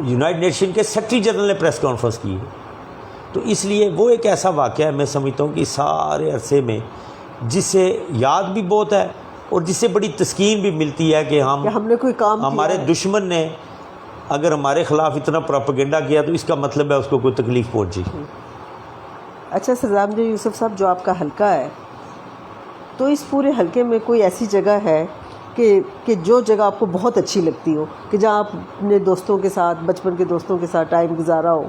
یونائیٹڈ نیشن کے سیکرٹری جنرل نے پریس کانفرنس کی ہے. تو اس لیے وہ ایک ایسا واقعہ ہے، میں سمجھتا ہوں کہ سارے عرصے میں جس سے یاد بھی بہت ہے اور جس سے بڑی تسکین بھی ملتی ہے کہ ہم نے کوئی کام ہمارے دشمن نے اگر ہمارے خلاف اتنا پروپیگنڈا کیا تو اس کا مطلب ہے اس کو کوئی تکلیف پہنچی. اچھا سردار امجد یوسف صاحب، جو آپ کا حلقہ ہے تو اس پورے حلقے میں کوئی ایسی جگہ ہے کہ جو جگہ آپ کو بہت اچھی لگتی ہو، کہ جہاں آپ اپنے دوستوں کے ساتھ، بچپن کے دوستوں کے ساتھ ٹائم گزارا ہو،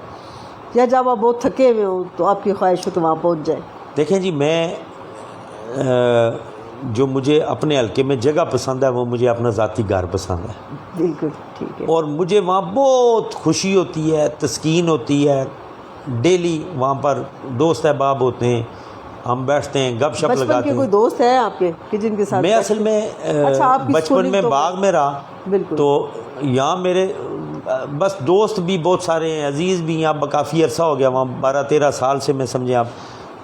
یا جب آپ بہت تھکے ہوئے ہوں تو آپ کی خواہش ہو تو وہاں پہنچ جائیں؟ دیکھیں جی، میں جو مجھے اپنے حلقے میں جگہ پسند ہے وہ مجھے اپنا ذاتی گھر پسند ہے. بالکل ٹھیک ہے. اور مجھے وہاں بہت خوشی ہوتی ہے، تسکین ہوتی ہے. ڈیلی وہاں پر دوست احباب ہوتے ہیں، ہم بیٹھتے ہیں، گپ شپ بچپن لگاتے کے کوئی ہیں. دوست ہیں آپ کے کہ جن کے ساتھ میں اصل میں اچھا، آپ کی بچپن اسکولنگ میں تو باغ میں رہا، بالکل. تو یہاں میرے بس دوست بھی بہت سارے ہیں، عزیز بھی ہیں. اب کافی عرصہ ہو گیا وہاں، 12-13 سال سے میں سمجھیں آپ.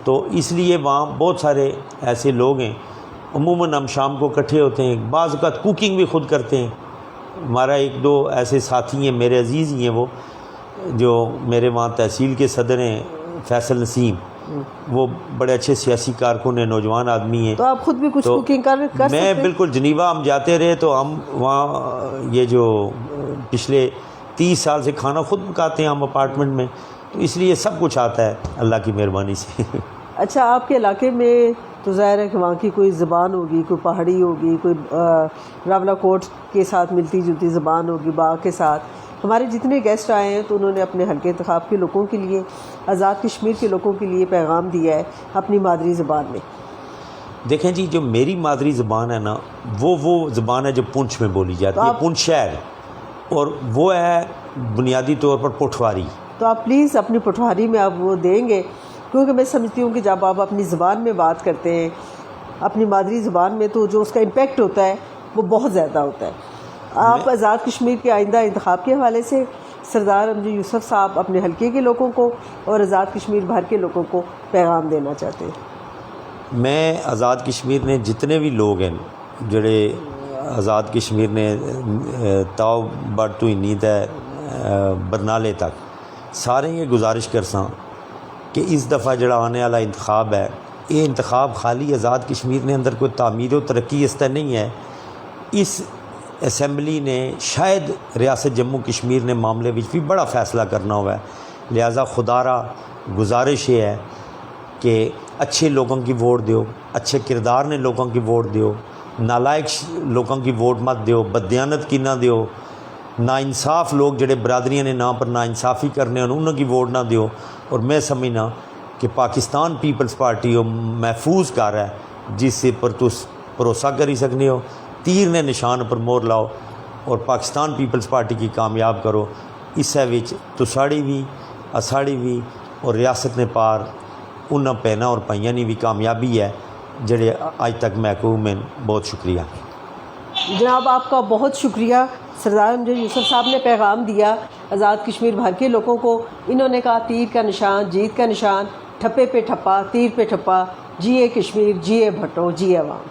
تو اس لیے وہاں بہت سارے ایسے لوگ ہیں. عموماً ہم شام کو اکٹھے ہوتے ہیں، بعض اوقات کوکنگ بھی خود کرتے ہیں. ہمارا 1-2 ایسے ساتھی ہیں، میرے عزیز ہی ہیں وہ، جو میرے وہاں تحصیل کے صدر ہیں، فیصل نسیم. وہ بڑے اچھے سیاسی کارکن ہیں، نوجوان آدمی ہیں. تو آپ خود بھی کچھ تو کوکنگ کر سکتے میں ہیں؟ بالکل جنیوا ہم جاتے رہے تو ہم وہاں یہ جو پچھلے 30 سال سے کھانا خود پکاتے ہیں ہم اپارٹمنٹ میں. تو اس لیے سب کچھ آتا ہے اللہ کی مہربانی سے. اچھا، آپ کے علاقے میں تو ظاہر ہے کہ وہاں کی کوئی زبان ہوگی، کوئی پہاڑی ہوگی، کوئی راولہ کوٹ کے ساتھ ملتی جلتی زبان ہوگی، باغ کے ساتھ. ہمارے جتنے گیسٹ آئے ہیں تو انہوں نے اپنے حلقے انتخاب کے لوگوں کے لیے، آزاد کشمیر کے لوگوں کے لیے پیغام دیا ہے اپنی مادری زبان میں. دیکھیں جی، جو میری مادری زبان ہے نا، وہ زبان ہے جو پونچھ میں بولی جاتی ہے، پونچھ شہر، اور وہ ہے بنیادی طور پر پٹھواری. تو آپ پلیز اپنی پٹھواری میں آپ وہ دیں گے، کیونکہ میں سمجھتی ہوں کہ جب آپ اپنی زبان میں بات کرتے ہیں، اپنی مادری زبان میں، تو جو اس کا امپیکٹ ہوتا ہے وہ بہت زیادہ ہوتا ہے. آپ آزاد کشمیر کے آئندہ انتخاب کے حوالے سے سردار امجد یوسف صاحب اپنے حلقے کے لوگوں کو اور آزاد کشمیر بھر کے لوگوں کو پیغام دینا چاہتے ہیں؟ میں آزاد کشمیر نے جتنے بھی لوگ ہیں جڑے آزاد کشمیر نے تاؤ بڑھ تو نیت ہے برنالے تک، سارے یہ گزارش کرساں کہ اس دفعہ جڑا آنے والا انتخاب ہے، یہ انتخاب خالی آزاد کشمیر نے اندر کوئی تعمیر و ترقی اس طرح نہیں ہے. اس اسمبلی نے شاید ریاست جموں کشمیر نے معاملے بھی بڑا فیصلہ کرنا ہوا ہے. لہذا خدا را گزارش یہ ہے کہ اچھے لوگوں کی ووٹ دیو، اچھے کردار نے لوگوں کی ووٹ دیو، نالائق لوگوں کی ووٹ مت دیو، بددیانت کی نہ دیو، ناانصاف لوگ جڑے برادریاں نے نام پر ناانصافی کرنے ہیں انہوں کی ووٹ نہ دیو. اور میں سمجھنا کہ پاکستان پیپلز پارٹی وہ محفوظ کر ہے جس سے پر تس بھروسہ کری سکنے ہو. تیر نے نشان پر مور لاؤ اور پاکستان پیپلز پارٹی کی کامیاب کرو. اس وچ تساڑی بھی اساڑی بھی اور ریاست نے پار انہاں پینا اور پائیاں نہیں بھی کامیابی ہے جڑے آج تک محکوم ہیں. بہت شکریہ جناب، آپ کا بہت شکریہ. سردار امجد یوسف صاحب نے پیغام دیا آزاد کشمیر بھر کے لوگوں کو. انہوں نے کہا تیر کا نشان، جیت کا نشان، ٹھپے پہ ٹھپا، تیر پہ ٹھپا، جیے کشمیر، جیے بھٹو، جیے عوام.